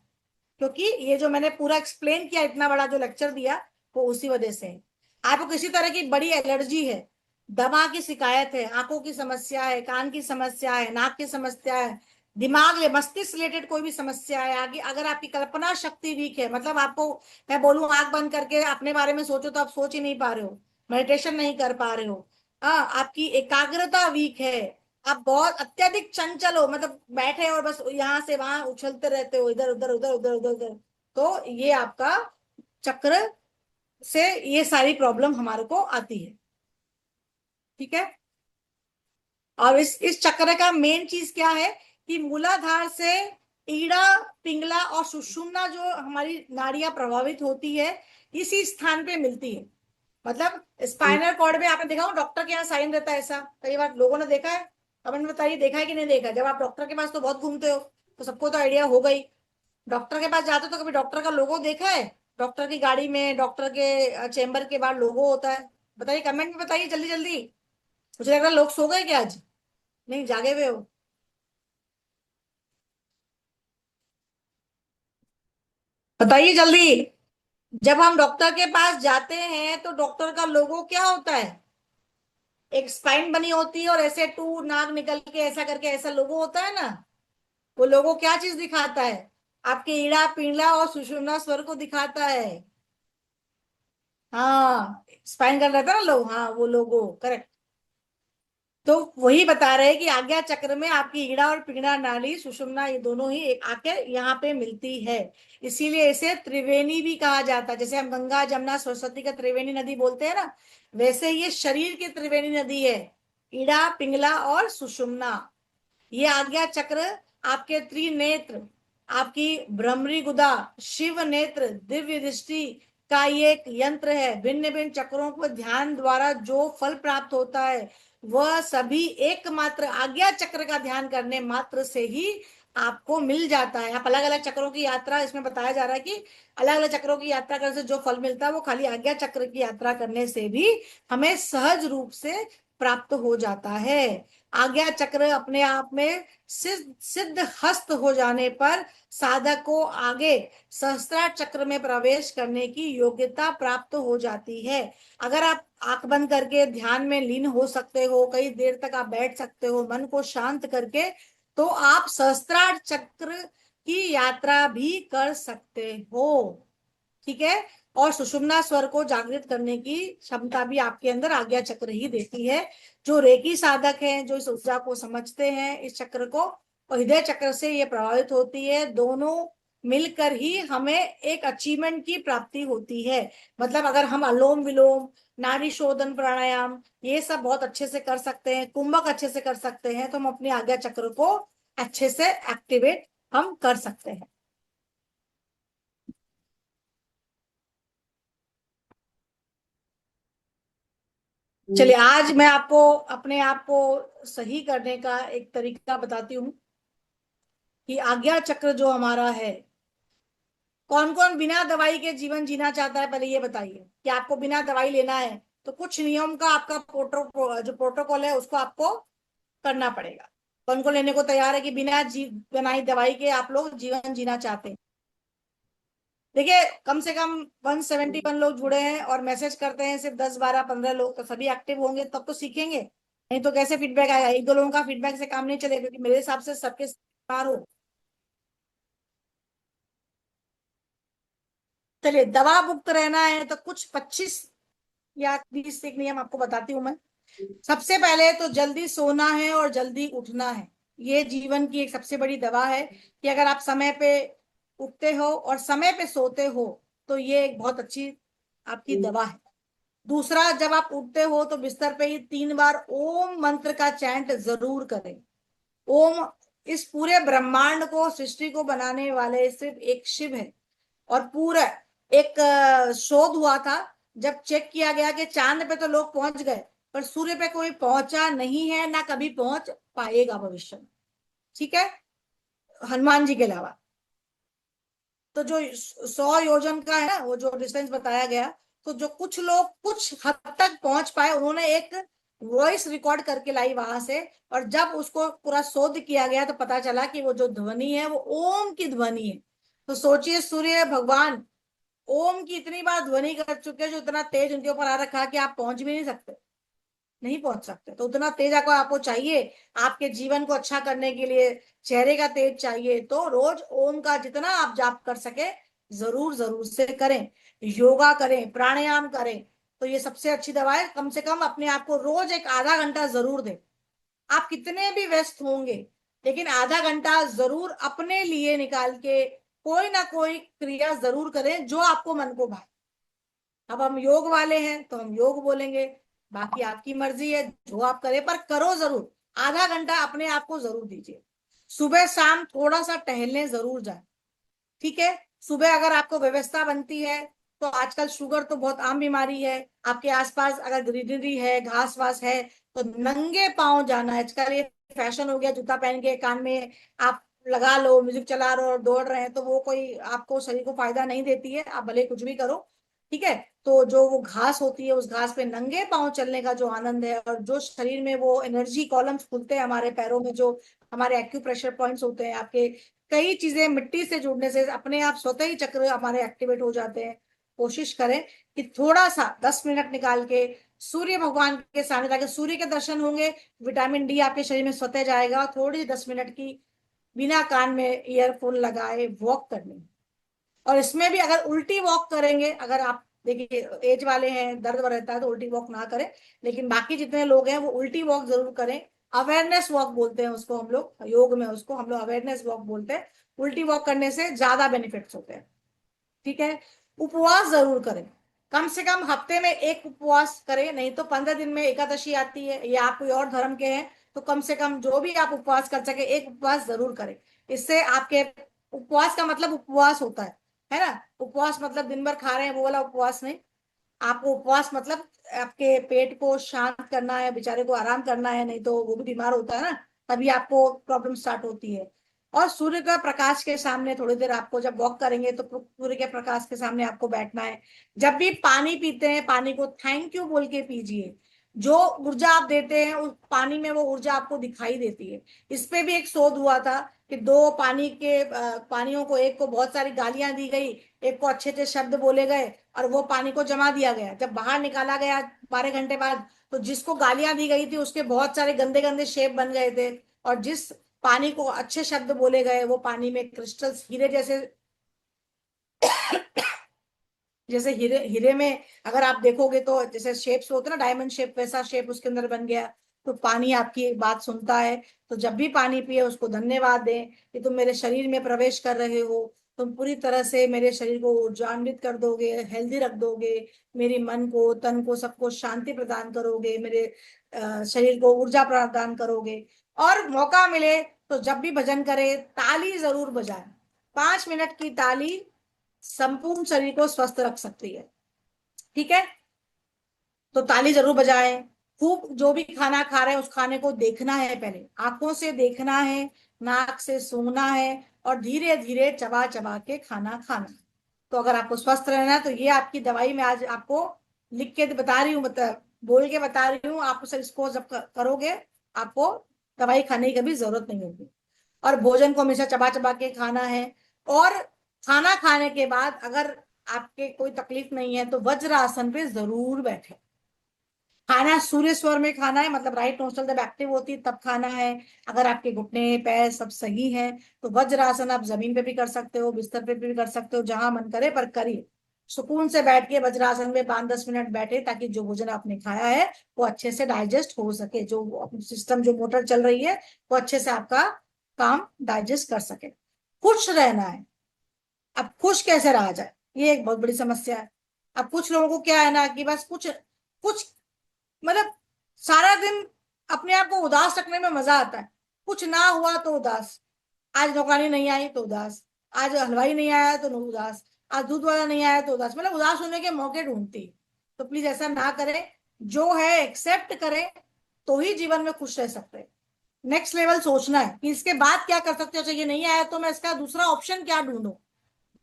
क्योंकि ये जो मैंने पूरा एक्सप्लेन किया, इतना बड़ा जो लेक्चर दिया, वो उसी वजह से है। आपको किसी तरह की बड़ी एलर्जी है, दमा की शिकायत है, आंखों की समस्या है, कान की समस्या है, नाक की समस्या है, दिमाग मस्तिष्क रिलेटेड कोई भी समस्या है, आगे अगर आपकी कल्पना शक्ति वीक है, मतलब आपको मैं बोलूं आंख बंद करके अपने बारे में सोचो तो आप सोच ही नहीं पा रहे हो, मेडिटेशन नहीं कर पा रहे हो, हाँ, आपकी एकाग्रता वीक है, आप बहुत अत्यधिक चंचल हो, मतलब बैठे और बस यहाँ से वहां उछलते रहते हो, इधर उधर उधर उधर उधर उधर, तो ये आपका चक्र से ये सारी प्रॉब्लम हमारे को आती है। ठीक है। और इस चक्र का मेन चीज क्या है कि मूलाधार से ईड़ा, पिंगला और सुषुम्ना जो हमारी नाड़ियां प्रभावित होती है, इसी स्थान पे मिलती है। मतलब स्पाइनल कॉर्ड में आपने देखा हो डॉक्टर के यहाँ साइन रहता है, ऐसा कई बार लोगों ने देखा है, कमेंट में बताइए देखा है कि नहीं देखा है। जब आप डॉक्टर के पास तो बहुत घूमते हो, तो सबको तो आइडिया हो गई, डॉक्टर के पास जाते हो तो कभी डॉक्टर का लोगो देखा है? डॉक्टर की गाड़ी में, डॉक्टर के चेम्बर के बाहर लोगो होता है। बताइए, कमेंट में बताइए जल्दी जल्दी। मुझे लग रहा है लोग सो गए क्या आज? नहीं, जागे हुए हो? बताइए जल्दी। जब हम डॉक्टर के पास जाते हैं तो डॉक्टर का लोगो क्या होता है? एक स्पाइन बनी होती है और ऐसे टू नाक निकल के ऐसा करके ऐसा लोगो होता है ना। वो लोगो क्या चीज दिखाता है? आपके ईड़ा, पिंगला और सुषुम्ना स्वर को दिखाता है। हाँ, स्पाइन कर रहता है ना लोग, हाँ वो लोगो करेक्ट। तो वही बता रहे हैं कि आज्ञा चक्र में आपकी ईड़ा और पिंगला नाली, सुषुम्ना, ये दोनों ही एक आके यहाँ पे मिलती है। इसीलिए इसे त्रिवेणी भी कहा जाता है। जैसे हम गंगा, जमुना, सरस्वती का त्रिवेणी नदी बोलते हैं ना, वैसे ये शरीर की त्रिवेणी नदी है, ईड़ा, पिंगला और सुषुम्ना। ये आज्ञा चक्र आपके त्रिनेत्र, आपकी भ्रमरी गुदा, शिव नेत्र, दिव्य दृष्टि का ये एक यंत्र है। भिन्न भिन्न चक्रों को ध्यान द्वारा जो फल प्राप्त होता है, वह सभी एकमात्र आज्ञा चक्र का ध्यान करने मात्र से ही आपको मिल जाता है। आप अलग अलग चक्रों की यात्रा, इसमें बताया जा रहा है कि अलग अलग चक्रों की यात्रा करने से जो फल मिलता है, वो खाली आज्ञा चक्र की यात्रा करने से भी हमें सहज रूप से प्राप्त हो जाता है। आज्ञा चक्र अपने आप में सिद्ध हस्त हो जाने पर साधक को आगे सहस्त्रार चक्र में प्रवेश करने की योग्यता प्राप्त हो जाती है। अगर आप आंख बंद करके ध्यान में लीन हो सकते हो, कई देर तक आप बैठ सकते हो मन को शांत करके, तो आप सहस्त्रार चक्र की यात्रा भी कर सकते हो। ठीक है। और सुषुम्ना स्वर को जागृत करने की क्षमता भी आपके अंदर आज्ञा चक्र ही देती है। जो रेकी साधक हैं, जो इस ऊर्जा को समझते हैं, इस चक्र को, और हृदय चक्र से ये प्रभावित होती है, दोनों मिलकर ही हमें एक अचीवमेंट की प्राप्ति होती है। मतलब अगर हम अनुलोम विलोम, नाड़ी शोधन प्राणायाम, ये सब बहुत अच्छे से कर सकते हैं, कुंभक अच्छे से कर सकते हैं, तो हम अपने आज्ञा चक्र को अच्छे से एक्टिवेट हम कर सकते हैं। चलिए, आज मैं आपको अपने आप को सही करने का एक तरीका बताती हूँ कि आज्ञा चक्र जो हमारा है, कौन कौन बिना दवाई के जीवन जीना चाहता है, पहले ये बताइए कि आपको बिना दवाई लेना है, तो कुछ नियम का आपका जो प्रोटोकॉल है उसको आपको करना पड़ेगा। कौन कौन लेने को तैयार है कि बिना बनाई दवाई के आप लोग जीवन जीना चाहते हैं? देखिए, कम से कम 171 लोग जुड़े हैं और मैसेज करते हैं सिर्फ 10, 12, 15 लोग, तो सभी एक्टिव होंगे तब तो सीखेंगे, नहीं तो कैसे फीडबैक आएगा? 1-2 लोगों का फीडबैक से काम नहीं चलेगा, क्योंकि मेरे हिसाब से सबके पार हो। चलिए, दवा मुक्त रहना है तो कुछ 25 या 20 एक नियम आपको बताती हूँ मैं। सबसे पहले तो जल्दी सोना है और जल्दी उठना है। ये जीवन की एक सबसे बड़ी दवा है कि अगर आप समय पे उठते हो और समय पे सोते हो, तो ये एक बहुत अच्छी आपकी दवा है। दूसरा, जब आप उठते हो तो बिस्तर पे ही 3 बार ओम मंत्र का चैंट जरूर करें। ओम, इस पूरे ब्रह्मांड को, सृष्टि को बनाने वाले सिर्फ एक शिव है। और पूरा एक शोध हुआ था जब चेक किया गया कि चांद पे तो लोग पहुंच गए, पर सूर्य पे कोई पहुंचा नहीं है, ना कभी पहुंच पाएगा भविष्य में। ठीक है, हनुमान जी के अलावा। तो जो 100 योजन का है ना, वो जो डिस्टेंस बताया गया, तो जो कुछ लोग कुछ हद तक पहुंच पाए, उन्होंने एक वॉइस रिकॉर्ड करके लाई वहां से, और जब उसको पूरा शोध किया गया तो पता चला कि वो जो ध्वनि है वो ओम की ध्वनि है। तो सोचिए, सूर्य भगवान ओम की इतनी बार ध्वनि कर चुके हैं, जो इतना तेज उनके ऊपर आ रखा है कि आप पहुंच भी नहीं सकते, नहीं पहुंच सकते। तो उतना तेज आपको चाहिए आपके जीवन को अच्छा करने के लिए, चेहरे का तेज चाहिए, तो रोज ओम का जितना आप जाप कर सके जरूर जरूर से करें। योगा करें, प्राणायाम करें, तो ये सबसे अच्छी दवा है। कम से कम अपने आप को रोज एक आधा घंटा जरूर दें। आप कितने भी व्यस्त होंगे, लेकिन आधा घंटा जरूर अपने लिए निकाल के कोई ना कोई क्रिया जरूर करें जो आपको मन को भाए। अब हम योग वाले हैं तो हम योग बोलेंगे, बाकी आपकी मर्जी है, जो आप करें, पर करो जरूर। आधा घंटा अपने आप को जरूर दीजिए। सुबह शाम थोड़ा सा टहलने जरूर जाए। ठीक है, सुबह अगर आपको व्यवस्था बनती है, तो आजकल शुगर तो बहुत आम बीमारी है, आपके आसपास अगर ग्रीनरी है, घास वास है, तो नंगे पांव जाना है। आजकल ये फैशन हो गया, जूता पहन के कान में आप लगा लो, म्यूजिक चला रहे हो और दौड़ रहे हैं, तो वो कोई आपको शरीर को फायदा नहीं देती है, आप भले कुछ भी करो। ठीक है, तो जो वो घास होती है, उस घास पे नंगे पांव चलने का जो आनंद है, और जो शरीर में वो एनर्जी कॉलम्स खुलते हैं हमारे पैरों में, जो हमारे एक्यूप्रेशर पॉइंट्स होते हैं आपके, कई चीजें मिट्टी से जुड़ने से अपने आप स्वतः ही चक्र हमारे एक्टिवेट हो जाते हैं। कोशिश करें कि थोड़ा सा 10 मिनट निकाल के सूर्य भगवान के सामने, ताकि सूर्य के दर्शन होंगे, विटामिन डी आपके शरीर में स्वतः जाएगा। थोड़ी 10 मिनट की बिना कान में ईयरफोन लगाए वॉक करनी। और इसमें भी अगर उल्टी वॉक करेंगे, अगर आप देखिए एज वाले हैं, दर्द रहता है, तो उल्टी वॉक ना करें, लेकिन बाकी जितने लोग हैं वो उल्टी वॉक जरूर करें। अवेयरनेस वॉक बोलते हैं उसको हम लोग, योग में उसको हम लोग अवेयरनेस वॉक बोलते हैं। उल्टी वॉक करने से ज्यादा बेनिफिट्स होते हैं। ठीक है, उपवास जरूर करें। कम से कम हफ्ते में एक उपवास करें, नहीं तो 15 दिन में एकादशी आती है, या आप कोई और धर्म के हैं तो कम से कम जो भी आप उपवास कर सके, एक उपवास जरूर करें। इससे आपके, उपवास का मतलब उपवास होता है ना। उपवास मतलब दिन भर खा रहे हैं वो वाला उपवास नहीं। आपको उपवास मतलब आपके पेट को शांत करना है, बेचारे को आराम करना है, नहीं तो वो भी बीमार होता है ना, तभी आपको प्रॉब्लम स्टार्ट होती है। और सूर्य का प्रकाश के सामने थोड़ी देर आपको, जब वॉक करेंगे तो सूर्य के प्रकाश के सामने आपको बैठना है। जब भी पानी पीते हैं, पानी को थैंक यू बोल के पीजिए। जो ऊर्जा आप देते हैं उस पानी में, वो ऊर्जा आपको दिखाई देती है। इस पे भी एक शोध हुआ था कि दो पानी के पानियों को, एक को बहुत सारी गालियां दी गई, एक को अच्छे अच्छे शब्द बोले गए, और वो पानी को जमा दिया गया। जब बाहर निकाला गया 12 घंटे बाद, तो जिसको गालियां दी गई थी उसके बहुत सारे गंदे गंदे शेप बन गए थे, और जिस पानी को अच्छे शब्द बोले गए, वो पानी में क्रिस्टल्स, हीरे जैसे, जैसे हीरे, हीरे में अगर आप देखोगे तो जैसे शेप्स होते हैं ना, डायमंड शेप, वैसा शेप उसके अंदर बन गया। तो पानी आपकी बात सुनता है। तो जब भी पानी पिए उसको धन्यवाद दें कि तुम मेरे शरीर में प्रवेश कर रहे हो, तुम पूरी तरह से मेरे शरीर को ऊर्जान्वित कर दोगे, हेल्दी रख दोगे, मेरे मन को, तन को, सबको शांति प्रदान करोगे, मेरे शरीर को ऊर्जा प्रदान करोगे। और मौका मिले तो जब भी भजन करे, ताली जरूर बजाएं। 5 मिनट की ताली संपूर्ण शरीर को स्वस्थ रख सकती है। ठीक है, तो ताली जरूर बजाएं। खूब जो भी खाना खा रहे हैं उस खाने को देखना है, पहले आंखों से देखना है, नाक से सूंघना है, और धीरे धीरे चबा चबा के खाना खाना है। तो अगर आपको स्वस्थ रहना है तो ये आपकी दवाई मैं आज आपको लिख के बता रही हूँ, मतलब बोल के बता रही हूँ। आप उसे, इसको जब करोगे, आपको दवाई खाने की कभी जरूरत नहीं होगी। और भोजन को हमेशा चबा चबा के खाना है। और खाना खाने के बाद अगर आपके कोई तकलीफ नहीं है तो वज्र आसन पे जरूर बैठे। खाना सूर्य स्वर में खाना है, मतलब राइट नोस्ट्रल जब एक्टिव होती है तब खाना है। अगर आपके घुटने पैर सब सही है तो वज्रासन आप जमीन पे भी कर सकते हो, बिस्तर पे भी कर सकते हो, जहां मन करे, पर करिए सुकून से बैठ के वज्रासन में 5-10 मिनट बैठे, ताकि जो भोजन आपने खाया है वो अच्छे से डाइजेस्ट हो सके, जो सिस्टम, जो मोटर चल रही है, वो अच्छे से आपका काम डाइजेस्ट कर सके। खुश रहना है। अब खुश कैसे रहा जाए, ये एक बहुत बड़ी समस्या है। अब कुछ लोगों को क्या है ना, कि बस कुछ कुछ, मतलब सारा दिन अपने आप को उदास रखने में मजा आता है। कुछ ना हुआ तो उदास, आज नौकरानी नहीं आई तो उदास, आज हलवाई नहीं आया तो उदास, आज दूध वाला नहीं आया तो उदास, मतलब उदास होने के मौके ढूंढती। तो प्लीज ऐसा ना करें, जो है एक्सेप्ट करें, तो ही जीवन में खुश रह सकते हैं। नेक्स्ट लेवल सोचना है कि इसके बाद क्या कर सकते हो, अच्छा ये नहीं आया तो मैं इसका दूसरा ऑप्शन क्या ढूंढूं।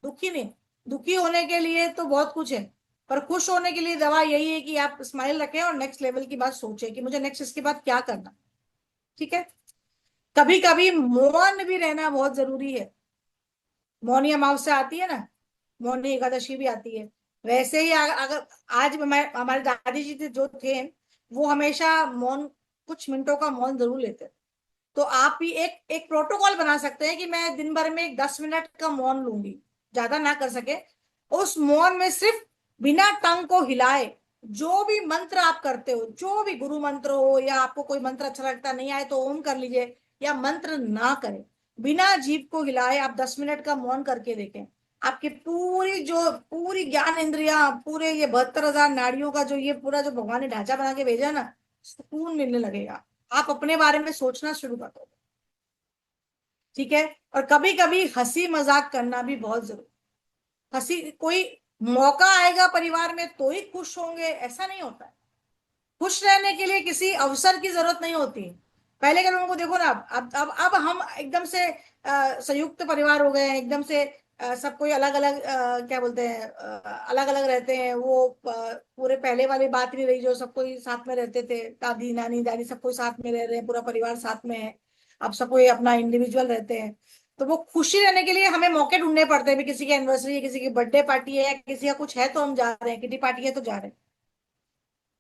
दुखी नहीं, दुखी होने के लिए तो बहुत कुछ है, पर खुश होने के लिए दवा यही है कि आप स्माइल रखें और नेक्स्ट लेवल की बात सोचें कि मुझे नेक्स्ट इसके बाद क्या करना। ठीक है। कभी कभी मौन भी रहना बहुत जरूरी है। मौनी अमावस्या आती है ना, मौनी एकादशी भी आती है। वैसे ही अगर आज मैं, हमारे दादी जी जो थे, वो हमेशा मौन, कुछ मिनटों का मौन जरूर लेते थे। तो आप भी एक एक प्रोटोकॉल बना सकते हैं कि मैं दिन भर में 10 मिनट का मौन लूंगी, ज्यादा ना कर सके। उस मौन में सिर्फ बिना टंग को हिलाए जो भी मंत्र आप करते हो, जो भी गुरु मंत्र हो, या आपको कोई मंत्र अच्छा लगता नहीं आए तो ओम कर लीजिए, या मंत्र ना करें, बिना जीभ को हिलाए आप 10 मिनट का मौन करके देखें। आपकी पूरी ज्ञान इंद्रिया, पूरे ये 72,000 नाड़ियों का जो ये पूरा जो भगवान ने ढांचा बना के भेजा ना, सुकून मिलने लगेगा। आप अपने बारे में सोचना शुरू कर दो। ठीक है। और कभी कभी हंसी मजाक करना भी बहुत जरूरी। हंसी, कोई मौका आएगा परिवार में तो ही खुश होंगे, ऐसा नहीं होता है। खुश रहने के लिए किसी अवसर की जरूरत नहीं होती। पहले के लोगों को देखो ना, अब हम एकदम से संयुक्त परिवार हो गए हैं, एकदम से सब कोई अलग अलग, क्या बोलते हैं, अलग अलग रहते हैं। वो पूरे पहले वाली बात नहीं रही जो सब कोई साथ में रहते थे, दादी नानी दादी सब कोई साथ में रह रहे हैं, पूरा परिवार साथ में है। अब सब कोई अपना इंडिविजुअल रहते हैं। तो वो खुशी रहने के लिए हमें मौके ढूंढने पड़ते हैं। भी किसी की एनिवर्सरी है, किसी की बर्थडे पार्टी है, या किसी का कुछ है तो हम जा रहे हैं, किटी पार्टी है तो जा रहे हैं।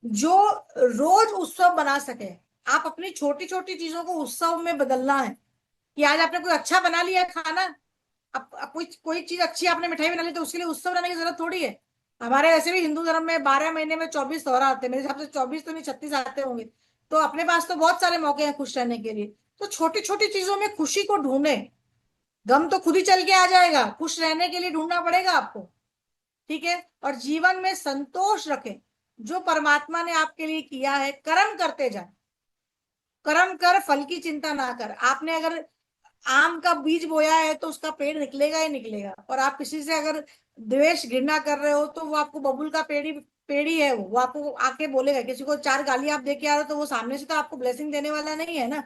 जो रोज उत्सव बना सके, आप अपनी छोटी छोटी चीजों को उत्सव में बदलना है। कि आज आपने कोई अच्छा बना लिया है खाना, अब कोई कोई चीज अच्छी आपने मिठाई बना ली, तो उसके लिए उत्सव बनाने की जरूरत थोड़ी है। हमारे वैसे भी हिंदू धर्म में 12 महीने में 24 त्योहार आते हैं, मेरे हिसाब से 24 तो नहीं 36 आते होंगे। तो अपने पास तो बहुत सारे मौके हैं खुश रहने के लिए। तो छोटी छोटी चीजों में खुशी को ढूंढे। गम तो खुद ही चल के आ जाएगा, खुश रहने के लिए ढूंढना पड़ेगा आपको। ठीक है। और जीवन में संतोष रखें। जो परमात्मा ने आपके लिए किया है, कर्म करते जाए। कर्म कर, फल की चिंता ना कर। आपने अगर आम का बीज बोया है तो उसका पेड़ निकलेगा ही निकलेगा। और आप किसी से अगर द्वेष घृणा कर रहे हो तो वो आपको बबुल का पेड़ी है, वो आपको आके बोलेगा। किसी को 4 गाली आप दे के आ रहे हो तो वो सामने से तो आपको ब्लेसिंग देने वाला नहीं है ना।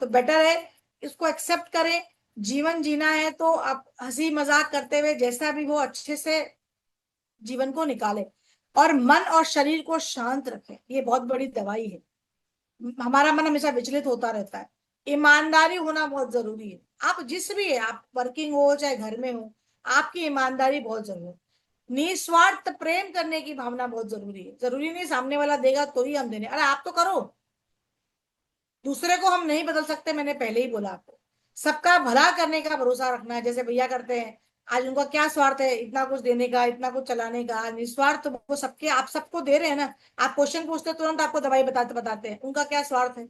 तो बेटर है इसको एक्सेप्ट करें। जीवन जीना है तो आप हंसी मजाक करते हुए जैसा भी वो अच्छे से जीवन को निकाले। और मन और शरीर को शांत रखें, ये बहुत बड़ी दवाई है। हमारा मन हमेशा विचलित होता रहता है। ईमानदारी होना बहुत जरूरी है। आप जिस भी है, आप वर्किंग हो चाहे घर में हो, आपकी ईमानदारी बहुत जरूरी है। निस्वार्थ प्रेम करने की भावना बहुत जरूरी है। जरूरी नहीं सामने वाला देगा तो ही हम देने, अरे आप तो करो। दूसरे को हम नहीं बदल सकते, मैंने पहले ही बोला आपको। सबका भला करने का भरोसा रखना है, जैसे भैया करते हैं। आज उनका क्या स्वार्थ है इतना कुछ देने का, इतना कुछ चलाने का। निस्वार्थ वो सबके, आप सबको दे रहे हैं ना। आप क्वेश्चन पूछते तुरंत आपको दवाई बताते बताते हैं, उनका क्या स्वार्थ है।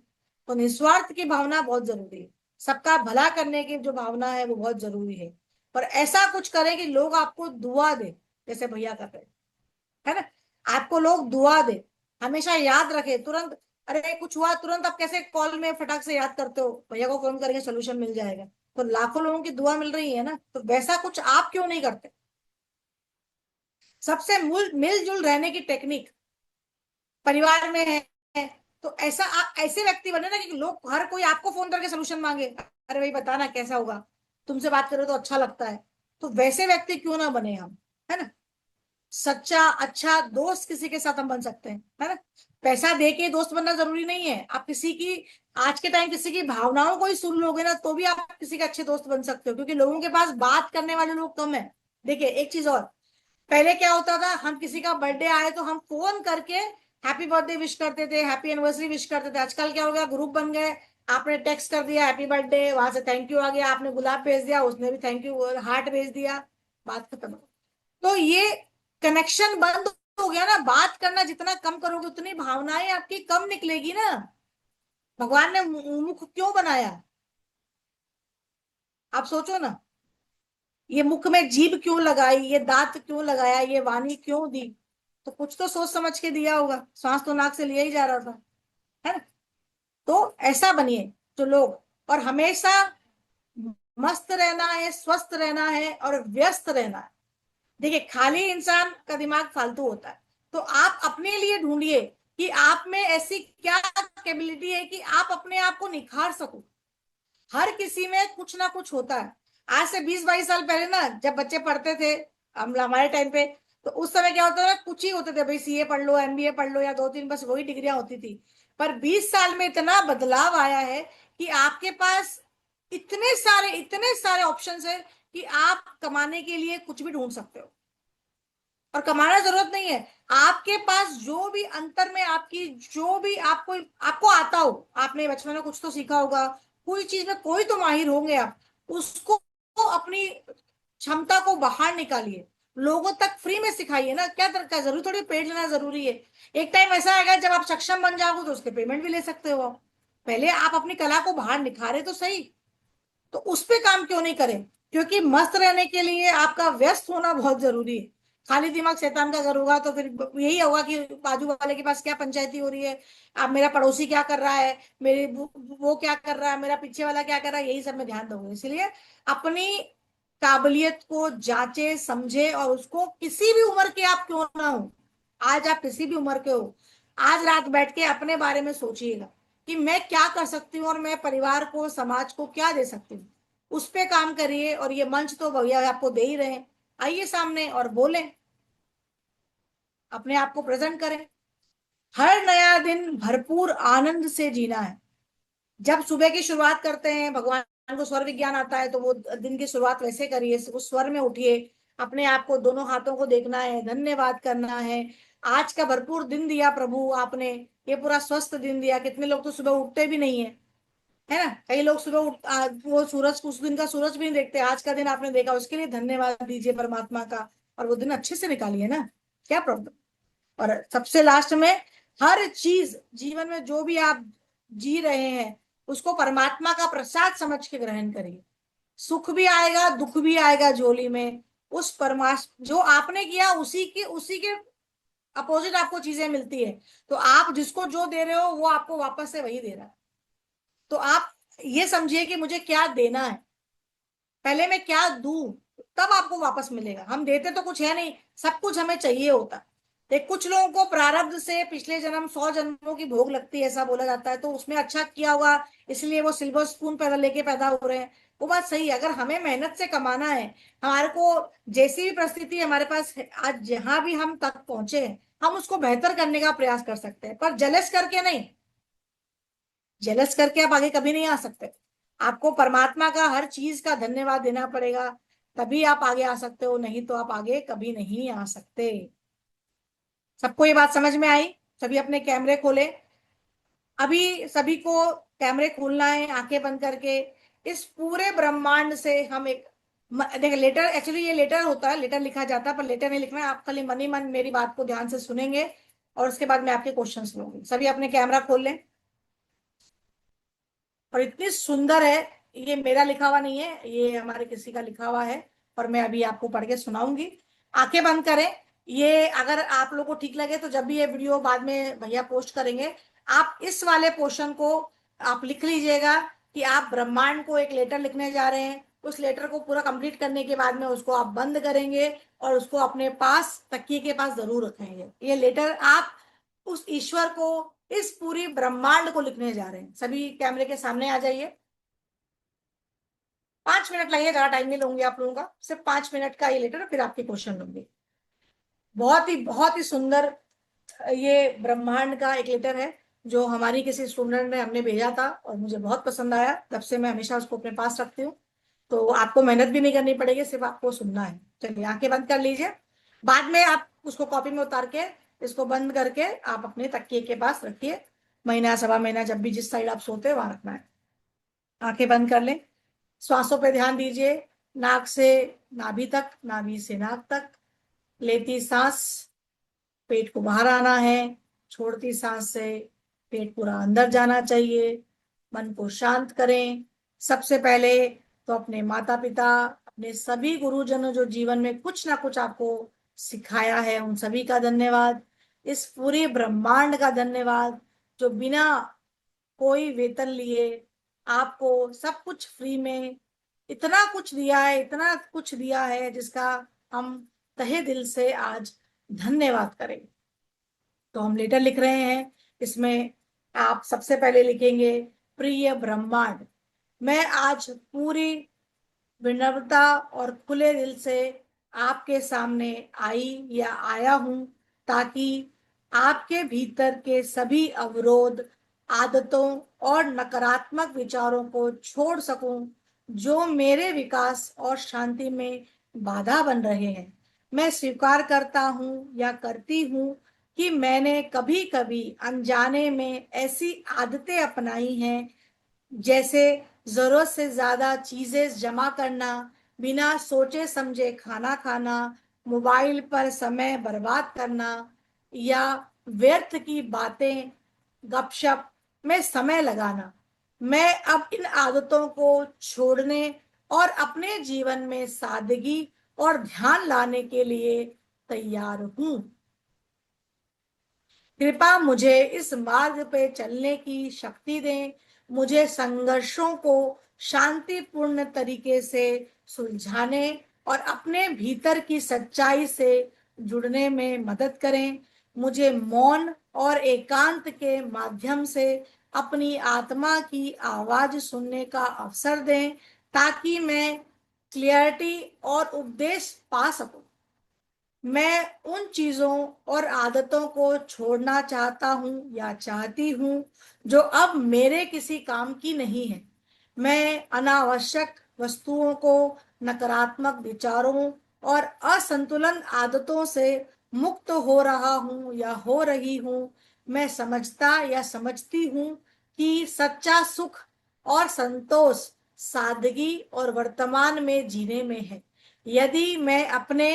तो निस्वार्थ की भावना बहुत जरूरी है। सबका भला करने की जो भावना है वो बहुत जरूरी है। पर ऐसा कुछ करें कि लोग आपको दुआ दे, जैसे भैया करते हैं, है ना। आपको लोग दुआ दे, हमेशा याद रखे तुरंत। अरे कुछ हुआ तुरंत आप कैसे कॉल में फटाक से याद करते हो, भैया को फोन करके सोल्यूशन मिल जाएगा। तो लाखों लोगों की दुआ मिल रही है ना, तो वैसा कुछ आप क्यों नहीं करते। सबसे मिलजुल रहने की टेक्निक परिवार में है। तो ऐसा आप ऐसे व्यक्ति बने ना कि लोग, हर कोई आपको फोन करके सोल्यूशन मांगे। अरे भाई बताना कैसा होगा, तुमसे बात करो तो अच्छा लगता है। तो वैसे व्यक्ति क्यों ना बने हम, है ना। सच्चा अच्छा दोस्त किसी के साथ हम बन सकते हैं, है ना। पैसा दे के दोस्त बनना जरूरी नहीं है। आप किसी की, आज के टाइम किसी की भावनाओं को ही सुन लोगे ना तो भी आप किसी के अच्छे दोस्त बन सकते हो, क्योंकि लोगों के पास बात करने वाले लोग कम है। देखिए एक चीज और, पहले क्या होता था, हम किसी का बर्थडे आए तो हम फोन करके हैप्पी बर्थडे विश करते थे, हैप्पी एनिवर्सरी विश करते थे। आजकल क्या हो गया, ग्रुप बन गए, आपने टेक्स्ट कर दिया हैप्पी बर्थडे, वहां से थैंक यू आ गया, आपने गुलाब भेज दिया, उसने भी थैंक यू हार्ट भेज दिया, बात खत्म। तो ये कनेक्शन बंद हो गया ना। बात करना जितना कम करोगे उतनी भावनाएं आपकी कम निकलेगी ना। भगवान ने मुख क्यों बनाया, आप सोचो ना। ये मुख में जीभ क्यों लगाई, ये दांत क्यों लगाया, ये वाणी क्यों दी। तो कुछ तो सोच समझ के दिया होगा, सांस तो नाक से लिया ही जा रहा था, है ना। तो ऐसा बनिए जो लोग, और हमेशा मस्त रहना है, स्वस्थ रहना है और व्यस्त रहना है। देखिए खाली इंसान का दिमाग फालतू होता है। तो आप अपने लिए ढूंढिए कि आप में ऐसी क्या कैपेबिलिटी है कि आप अपने आप को निखार सको। हर किसी में कुछ ना कुछ होता है। आज से 20-22 साल पहले ना, जब बच्चे पढ़ते थे, हम हमारे टाइम पे, तो उस समय क्या होता था, कुछ ही होते थे भाई, सीए पढ़ लो, एमबीए पढ़ लो, या 2-3 बस वही डिग्रियां होती थी। पर 20 साल में इतना बदलाव आया है कि आपके पास इतने सारे ऑप्शंस है कि आप कमाने के लिए कुछ भी ढूंढ सकते हो। और कमाना जरूरत नहीं है, आपके पास जो भी अंतर में आपकी, जो भी आपको आपको आता हो, आपने बचपन में कुछ तो सीखा होगा, कोई चीज में कोई तो माहिर होंगे आप, उसको अपनी क्षमता को बाहर निकालिए, लोगों तक फ्री में सिखाइए ना। क्या क्या जरूरी थोड़ी पेड लेना जरूरी है। एक टाइम ऐसा आएगा जब आप सक्षम बन जाओगे तो उसके पेमेंट भी ले सकते हो आप। पहले आप अपनी कला को बाहर निखारे तो सही। तो उस पे काम क्यों नहीं करें? क्योंकि मस्त रहने के लिए आपका व्यस्त होना बहुत जरूरी है। खाली दिमाग शैतान का घर होगा तो फिर यही होगा कि बाजू वाले के पास क्या पंचायती हो रही है, अब मेरा पड़ोसी क्या कर रहा है, मेरे वो क्या कर रहा है, मेरा पीछे वाला क्या कर रहा है, यही सब में ध्यान दोगे। इसलिए अपनी काबिलियत को जांचे समझे, और उसको किसी भी उम्र के आप क्यों ना हो, आज आप किसी भी उम्र के हो, आज रात बैठ के अपने बारे में सोचिएगा कि मैं क्या कर सकती हूँ और मैं परिवार को, समाज को क्या दे सकती हूँ। उस पे काम करिए। और ये मंच तो भैया आपको दे ही रहे हैं, आइए सामने और बोलें, अपने आप को प्रेजेंट करें। हर नया दिन भरपूर आनंद से जीना है। जब सुबह की शुरुआत करते हैं, भगवान को स्वर विज्ञान आता है, तो वो दिन की शुरुआत वैसे करिए, उस स्वर में उठिए। अपने आप को, दोनों हाथों को देखना है, धन्यवाद करना है। आज का भरपूर दिन दिया प्रभु आपने, ये पूरा स्वस्थ दिन दिया। कितने लोग तो सुबह उठते भी नहीं है ना। कई लोग सुबह वो सूरज, उस दिन का सूरज भी नहीं देखते। आज का दिन आपने देखा, उसके लिए धन्यवाद दीजिए परमात्मा का, और वो दिन अच्छे से निकालिए ना, क्या प्रॉब्लम। और सबसे लास्ट में, हर चीज जीवन में जो भी आप जी रहे हैं, उसको परमात्मा का प्रसाद समझ के ग्रहण करिए। सुख भी आएगा, दुख भी आएगा झोली में। उस परमात्मा, जो आपने किया उसी के अपोजिट आपको चीजें मिलती है। तो आप जिसको जो दे रहे हो, वो आपको वापस से वही दे रहा है। तो आप ये समझिए कि मुझे क्या देना है, पहले मैं क्या दूं, तब आपको वापस मिलेगा। हम देते तो कुछ है नहीं, सब कुछ हमें चाहिए होता। देख, कुछ लोगों को प्रारब्ध से पिछले जन्म 100 जन्मों की भोग लगती है, ऐसा बोला जाता है, तो उसमें अच्छा किया होगा, इसलिए वो सिल्वर स्पून पैदा लेके पैदा हो रहे हैं। वो बात सही है। अगर हमें मेहनत से कमाना है, हमारे को जैसी भी परिस्थिति हमारे पास है, आज जहां भी हम तक पहुंचे हैं, हम उसको बेहतर करने का प्रयास कर सकते हैं, पर जलस करके नहीं। जेलस करके आप आगे कभी नहीं आ सकते। आपको परमात्मा का हर चीज का धन्यवाद देना पड़ेगा, तभी आप आगे आ सकते हो, नहीं तो आप आगे कभी नहीं आ सकते। सबको ये बात समझ में आई? सभी अपने कैमरे खोले। अभी सभी को कैमरे खोलना है, आंखें बंद करके। इस पूरे ब्रह्मांड से हम एक, देखिए लेटर, एक्चुअली ये लेटर होता है, लेटर लिखा जाता है, पर लेटर नहीं लिखना है। आप खाली मन ही मन मेरी बात को ध्यान से सुनेंगे, और उसके बाद मैं आपके क्वेश्चंस लूंगी। सभी अपने कैमरा खोल लें। और इतनी सुंदर है, ये मेरा लिखा हुआ नहीं है, ये हमारे किसी का लिखा हुआ है, और मैं अभी आपको पढ़ के सुनाऊंगी। आंखें बंद करें। ये अगर आप लोगों को ठीक लगे तो जब भी ये वीडियो बाद में भैया पोस्ट करेंगे, आप इस वाले पोर्शन को आप लिख लीजिएगा कि आप ब्रह्मांड को एक लेटर लिखने जा रहे हैं। उस लेटर को पूरा कंप्लीट करने के बाद में उसको आप बंद करेंगे, और उसको अपने पास, तकिए के पास जरूर रखेंगे। ये लेटर आप उस ईश्वर को, इस पूरी ब्रह्मांड को लिखने जा रहे हैं। सभी कैमरे के सामने आ जाइए। 5 मिनट लगेगा, ज्यादा टाइम नहीं लूंगी आप लोगों का, सिर्फ 5 मिनट का ये लेटर, फिर आपके क्वेश्चन लूंगी। बहुत ही सुंदर ये ब्रह्मांड का एक लेटर है, जो हमारी किसी स्टूडेंट ने हमने भेजा था, और मुझे बहुत पसंद आया, तब से मैं हमेशा उसको अपने पास रखती हूँ। तो आपको मेहनत भी नहीं करनी पड़ेगी, सिर्फ आपको सुनना है। चलिए आंखें बंद कर लीजिए। बाद में आप उसको कॉपी में उतार के, इसको बंद करके आप अपने तकिए के पास रखिए। महीना, सवा महीना, जब भी जिस साइड आप सोते हैं वहां रखना है। आंखें बंद कर लें। श्वासों पे ध्यान दीजिए। नाक से नाभि तक, नाभि से नाक तक। लेती सांस, पेट को बाहर आना है। छोड़ती सांस से पेट पूरा अंदर जाना चाहिए। मन को शांत करें। सबसे पहले तो अपने माता पिता, अपने सभी गुरुजनों, जो जीवन में कुछ ना कुछ आपको सिखाया है, उन सभी का धन्यवाद। इस पूरे ब्रह्मांड का धन्यवाद, जो बिना कोई वेतन लिए आपको सब कुछ फ्री में इतना कुछ दिया है, इतना कुछ दिया है, जिसका हम तहे दिल से आज धन्यवाद करें। तो हम लेटर लिख रहे हैं। इसमें आप सबसे पहले लिखेंगे, प्रिय ब्रह्मांड, मैं आज पूरी विनम्रता और खुले दिल से आपके सामने आई या आया हूं, ताकि आपके भीतर के सभी अवरोध, आदतों और नकारात्मक विचारों को छोड़ सकूं, जो मेरे विकास और शांति में बाधा बन रहे हैं। मैं स्वीकार करता हूं या करती हूं कि मैंने कभी कभी अनजाने में ऐसी आदतें अपनाई हैं, जैसे जरूरत से ज्यादा चीजें जमा करना, बिना सोचे समझे खाना खाना, मोबाइल पर समय बर्बाद करना, या व्यर्थ की बातें, गपशप में समय लगाना। मैं अब इन आदतों को छोड़ने और अपने जीवन में सादगी और ध्यान लाने के लिए तैयार हूं। कृपा मुझे इस मार्ग पे चलने की शक्ति दें, मुझे संघर्षों को शांतिपूर्ण तरीके से सुलझाने और अपने भीतर की सच्चाई से जुड़ने में मदद करें। मुझे मौन और एकांत के माध्यम से अपनी आत्मा की आवाज सुनने का अवसर दें, ताकि मैं क्लियरिटी और उपदेश पा सकूं। मैं उन चीजों और आदतों को छोड़ना चाहता हूं या चाहती हूं जो अब मेरे किसी काम की नहीं है। मैं अनावश्यक वस्तुओं को, नकारात्मक विचारों और असंतुलन आदतों से मुक्त हो रहा हूं या हो रही हूं। मैं समझता या समझती हूं कि सच्चा सुख और संतोष सादगी और वर्तमान में जीने में है। यदि मैं अपने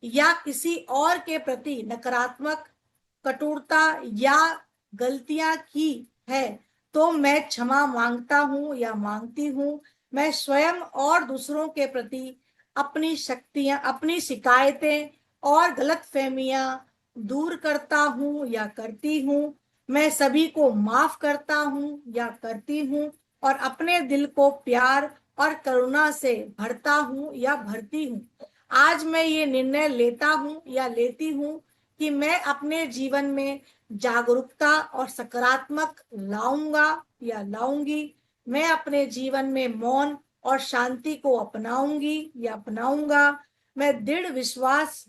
या किसी और के प्रति नकारात्मक, कटुता या गलतियां की है, तो मैं क्षमा मांगता हूं या मांगती हूं। मैं स्वयं और दूसरों के प्रति अपनी शक्तियां, अपनी शिकायतें और गलतफहमियां दूर करता हूं या करती हूं। मैं सभी को माफ करता हूं या करती हूं और अपने दिल को प्यार और करुणा से भरता हूं या भरती हूं। आज मैं ये निर्णय लेता हूं या लेती हूं कि मैं अपने जीवन में जागरूकता और सकारात्मक लाऊंगा या लाऊंगी। मैं अपने जीवन में मौन और शांति को अपनाऊंगी या अपनाऊंगा। मैं दृढ़ विश्वास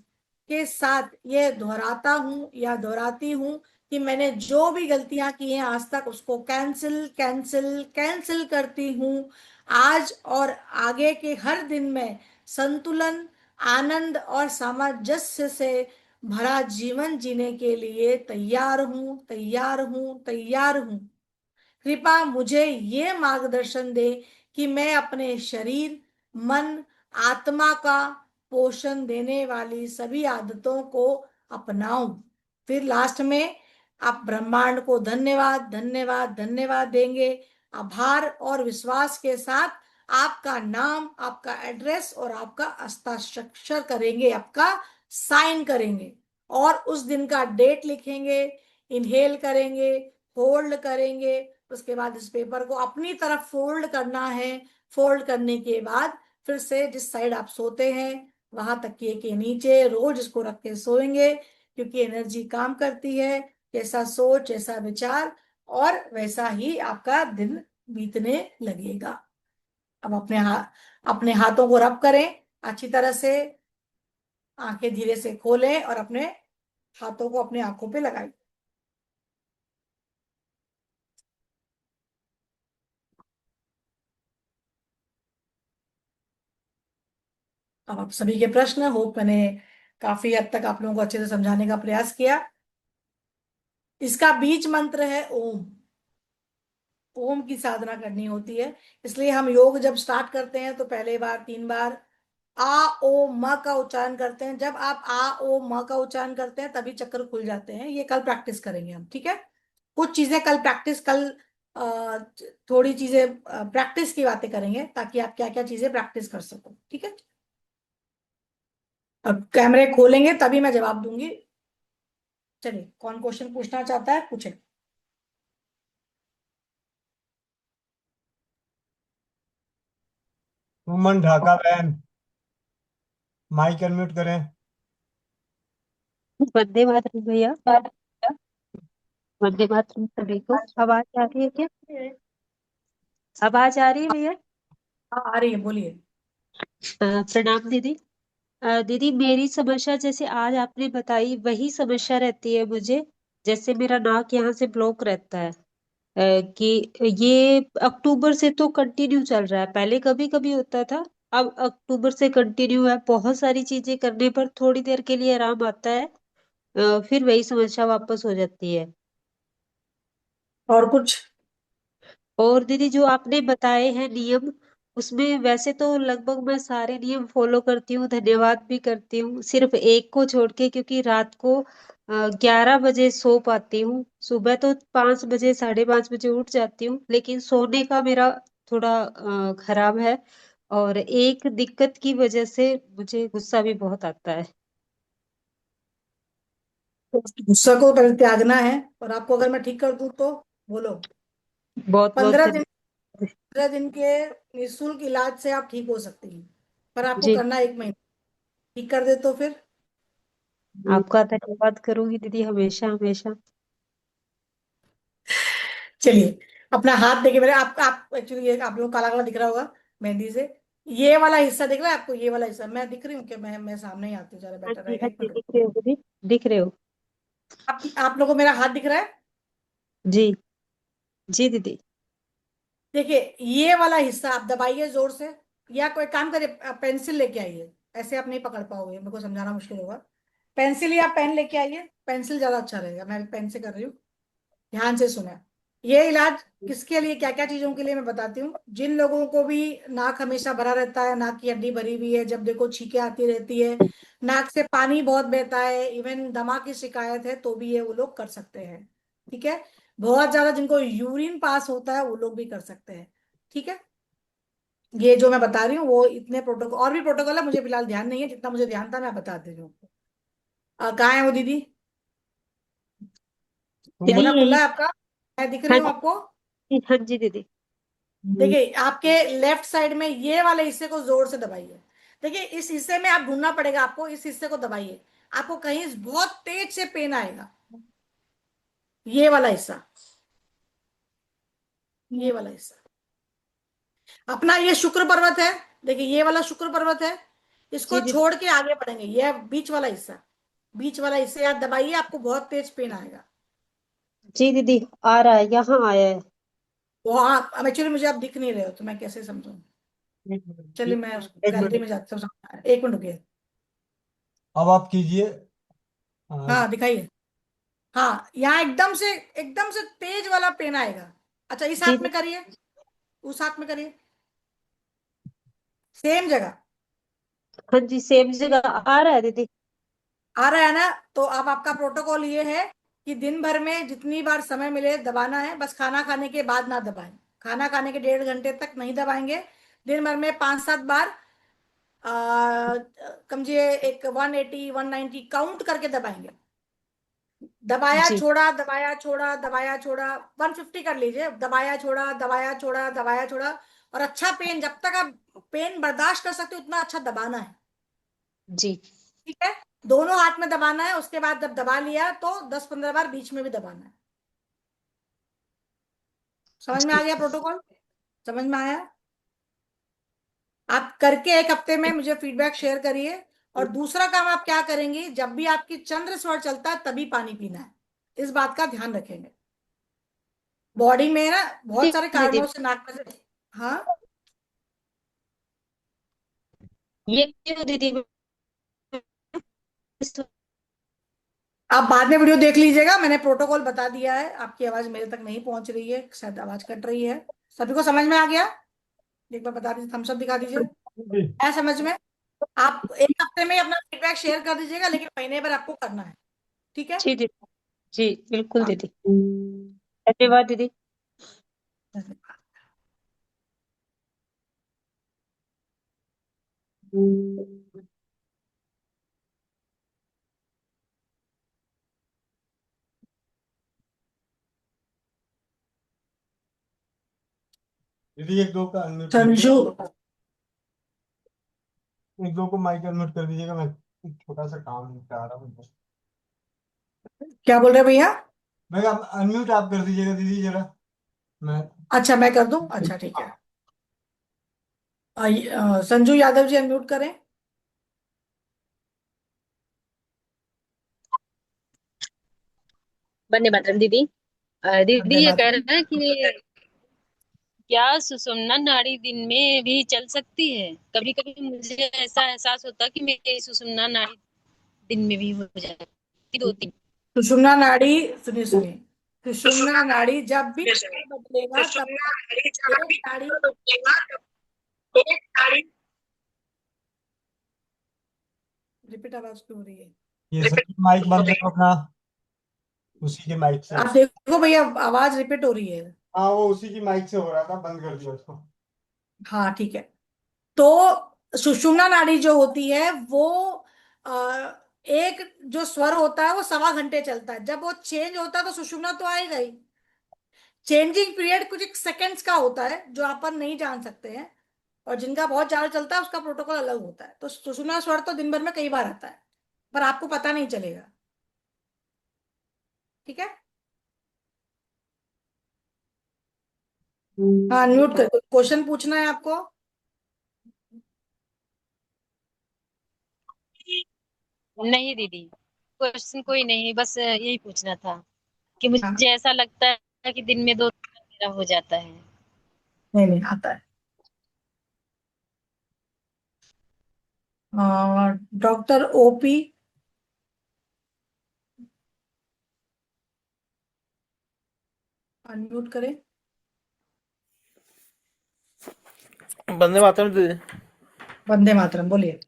के साथ यह दोहराता हूं या दोहराती हूं कि मैंने जो भी गलतियां की हैं आज तक, उसको कैंसिल कैंसिल कैंसिल करती हूं। आज और आगे के हर दिन में संतुलन, आनंद और सामंजस्य से भरा जीवन जीने के लिए तैयार हूं, तैयार हूं, तैयार हूं। कृपा मुझे ये मार्गदर्शन दे कि मैं अपने शरीर, मन, आत्मा का पोषण देने वाली सभी आदतों को अपनाऊं। फिर लास्ट में आप ब्रह्मांड को धन्यवाद धन्यवाद धन्यवाद देंगे। आभार और विश्वास के साथ आपका नाम, आपका एड्रेस और आपका हस्ताक्षर करेंगे, आपका साइन करेंगे और उस दिन का डेट लिखेंगे। इनहेल करेंगे, होल्ड करेंगे, उसके बाद इस पेपर को अपनी तरफ फोल्ड करना है। फोल्ड करने के बाद फिर से जिस साइड आप सोते हैं वहां तकिए के नीचे रोज इसको रख के सोएंगे, क्योंकि एनर्जी काम करती है। जैसा सोच, जैसा विचार, और वैसा ही आपका दिन बीतने लगेगा। अब अपने हाथों को रब करें अच्छी तरह से, आंखें धीरे से खोलें और अपने हाथों को अपने आंखों पे लगाएं। अब आप सभी के प्रश्न, होप मैंने काफी हद तक आप लोगों को अच्छे से समझाने का प्रयास किया। इसका बीज मंत्र है ओम। ओम की साधना करनी होती है, इसलिए हम योग जब स्टार्ट करते हैं तो पहले बार 3 बार आ ओ म का उच्चारण करते हैं। जब आप आ ओ म का उच्चारण करते हैं तभी चक्कर खुल जाते हैं। ये कल प्रैक्टिस करेंगे हम, ठीक है। कुछ चीजें कल प्रैक्टिस, कल थोड़ी चीजें प्रैक्टिस की बातें करेंगे, ताकि आप क्या क्या चीजें प्रैक्टिस कर सको, ठीक है। अब कैमरे खोलेंगे तभी मैं जवाब दूंगी। चलिए, कौन क्वेश्चन पूछना चाहता है पूछे। सुमन ढाका बहन, माइक अनम्यूट करें। वंदे मातरम भैया। वंदे मातरम सभी को। आवाज आ रही है क्या? आवाज आ रही है भैया? हाँ आ रही है, बोलिए। प्रणाम दीदी। दीदी मेरी समस्या जैसे आज आपने बताई वही समस्या रहती है मुझे। जैसे मेरा नाक यहाँ से ब्लॉक रहता है। कि ये अक्टूबर से तो कंटिन्यू चल रहा है, पहले कभी कभी होता था। अब अक्टूबर से कंटिन्यू है, बहुत सारी चीजें करने पर थोड़ी देर के लिए आराम आता है। फिर वही समस्या वापस हो जाती है। और कुछ? और दीदी जो आपने बताए हैं नियम, उसमें वैसे तो लगभग मैं सारे नियम फॉलो करती हूँ, धन्यवाद भी करती हूँ, सिर्फ एक को छोड़ के, क्योंकि रात को 11 बजे सो पाती हूँ। सुबह तो 5 बजे 5:30 बजे उठ जाती हूँ, लेकिन सोने का मेरा थोड़ा खराब है। और एक दिक्कत की वजह से मुझे गुस्सा भी बहुत आता है। गुस्सा को पहले त्यागना है, और आपको अगर मैं ठीक कर दूं तो बोलो। बहुत बहुत 15 दिन, धन्यवाद। 15 दिन के निःशुल्क इलाज से आप ठीक हो सकती हैं, पर आपको जी, करना 1 महीना। ठीक कर दे तो फिर। आपका धन्यवाद करूंगी दीदी, हमेशा हमेशा। चलिए, अपना हाथ देखिए मेरे। आप एक्चुअली ये आप लोग काला काला दिख रहा होगा मेहंदी से। ये वाला हिस्सा दिख रहा है आपको? ये वाला हिस्सा मैं दिख रही हूँ कि मैं सामने ही आती हूँ, ज्यादा हाँ बेटर जी, रहेगा। हाँ एक जी, मिनट दिख रुको। रहे हो दीदी, दिख रहे हो। आप लोगों को मेरा हाथ दिख रहा है? जी, जी दीदी। देखिए, ये वाला हिस्सा आप दबाइए जोर से, या कोई काम करिए, पेंसिल लेके आइए। ऐसे आप नहीं पकड़ पाओगे, मेरे को समझाना मुश्किल होगा। पेंसिल या पेन लेके आइए, पेंसिल ज्यादा अच्छा रहेगा, मैं पेन से कर रही हूँ। ध्यान से सुना। ये इलाज किसके लिए, क्या क्या चीजों के लिए, मैं बताती हूँ। जिन लोगों को भी नाक हमेशा भरा रहता है, नाक की हड्डी भरी हुई है, जब देखो छींकें आती रहती है, नाक से पानी बहुत बहता है, इवन दमा की शिकायत है, तो भी ये वो लोग कर सकते हैं। ठीक है। बहुत ज्यादा जिनको यूरिन पास होता है वो लोग भी कर सकते हैं। ठीक है। ये जो मैं बता रही हूँ वो इतने प्रोटोकॉल, और भी प्रोटोकॉल है, मुझे फिलहाल ध्यान नहीं है, जितना मुझे ध्यान था मैं बता दे रही हूँ आपको। कहाँ है वो दीदी? दीदी चेहरा खुला यही। है आपका? मैं दिख रही हाँ हूँ आपको? जी, हाँ जी दीदी। देखिए, आपके लेफ्ट साइड में ये वाले हिस्से को जोर से दबाइए। देखिए, इस हिस्से में आप ढूंढना पड़ेगा आपको, इस हिस्से को दबाइए। आपको कहीं बहुत तेज से पेन आएगा। ये वाला हिस्सा, ये वाला हिस्सा अपना, ये शुक्र पर्वत है। देखिए, ये वाला शुक्र पर्वत है। इसको जी दीदी। छोड़ के आगे बढ़ेंगे, ये बीच वाला हिस्सा। बीच वाला हिस्से आप दबाइए, आपको बहुत तेज पेन आएगा। जी दीदी, आ रहा है, यहाँ आया है। वो हाँ, अब एक्चुअली मुझे आप दिख नहीं रहे हो तो मैं कैसे समझूं। चलिए, मैं एक गैलरी मिनट। में जाती हूँ, एक मिनट रुकिए। अब आप कीजिए। हाँ दिखाइए। हाँ, यहाँ एकदम से तेज वाला पेन आएगा। अच्छा, इस जी हाथ दीदी। में करिए, उस हाथ में करिए, सेम जगह। हाँ जी, सेम जगह आ रहा है दीदी। आ रहा है ना? तो अब आपका प्रोटोकॉल ये है कि दिन भर में जितनी बार समय मिले दबाना है, बस खाना खाने के बाद ना दबाएं। खाना खाने के 1.5 घंटे तक नहीं दबाएंगे। दिन भर में 5-7 बार, समझिए एक 180 190 काउंट करके दबाएंगे। दबाया जी, छोड़ा, दबाया छोड़ा, दबाया छोड़ा, 150 कर लीजिए। दबाया छोड़ा, दबाया छोड़ा, दबाया छोड़ा। और अच्छा पेन, जब तक आप पेन बर्दाश्त कर सकते हो उतना अच्छा दबाना है। जी, ठीक है। दोनों हाथ में दबाना है, उसके बाद जब दबा लिया तो 10-15 बार बीच में भी दबाना है। समझ में आ जी। गया प्रोटोकॉल? समझ में आया? आप करके 1 हफ्ते में मुझे फीडबैक शेयर करिए। और दूसरा काम आप क्या करेंगे, जब भी आपकी चंद्र स्वर चलता है तभी पानी पीना है। इस बात का ध्यान रखेंगे। बॉडी में ना बहुत ठीक सारे है दीदी। कारणों से नाक में से। हाँ, ये क्यों दीदी? आप बाद में वीडियो देख लीजिएगा, मैंने प्रोटोकॉल बता दिया है। आपकी आवाज मेरे तक नहीं पहुंच रही है, शायद आवाज कट रही है। सभी को समझ में आ गया? एक बार बता दीजिए, थम्स अप दिखा दीजिए। है समझ में? आप 1 हफ्ते में ही अपना फीडबैक शेयर कर दीजिएगा, लेकिन महीने भर आपको करना है। ठीक है। जी दीदी, जी बिल्कुल हाँ। दीदी। धन्यवाद दीदी। दीदी एक दो का अनम्यूट कीजिए। संजू, एक दो को माइक अनम्यूट कर दीजिएगा, मैं एक छोटा सा काम निपटा रहा हूँ। क्या बोल रहे हैं भैया? मैं अनम्यूट आप कर दीजिएगा दीदी जरा। मैं अच्छा, मैं कर दूं? अच्छा, ठीक है। संजू यादव जी अनम्यूट करें। वंदे मातरम दीदी। दीदी वंदे ये कह मातरम। रहे हैं कि क्या सुषुम्ना नाड़ी दिन में भी चल सकती है? कभी कभी मुझे ऐसा एहसास होता है कि मेरी सुषुम्ना नाड़ी दिन में भी हो जाती, 2 3। सुषुम्ना नाड़ी, सुनिए सुनिए, सुषुम्ना नाड़ी जब भी बदलेगा तब एक नाड़ी, रिपीट आवाज क्यों हो रही है? ये सभी माइक बंद करो अपना, उसी के माइक से। आप देखो भैया, आवाज रिपीट हो रही है। हाँ वो उसी की माइक से हो रहा था, बंद कर दिया उसको। हाँ, ठीक है। तो सुषुम्ना नाड़ी जो होती है वो एक जो स्वर होता है वो 1.25 घंटे चलता है। जब वो चेंज होता है तो सुषुम्ना तो आएगा ही। चेंजिंग पीरियड कुछ एक सेकंड्स का होता है जो अपन नहीं जान सकते हैं, और जिनका बहुत ज्यादा चलता है उसका प्रोटोकॉल अलग होता है। तो सुषुम्ना स्वर तो दिन भर में कई बार आता है, पर आपको पता नहीं चलेगा। ठीक है। हाँ, म्यूट कर। क्वेश्चन पूछना है आपको? नहीं दीदी, क्वेश्चन कोई नहीं, बस यही पूछना था कि हाँ, मुझे ऐसा लगता है कि दिन में 2 मेरा हो जाता है। नहीं नहीं आता है। डॉक्टर ओपी अनम्यूट करें। वंदे मातरम दीदी। वंदे मातरम बोलिए।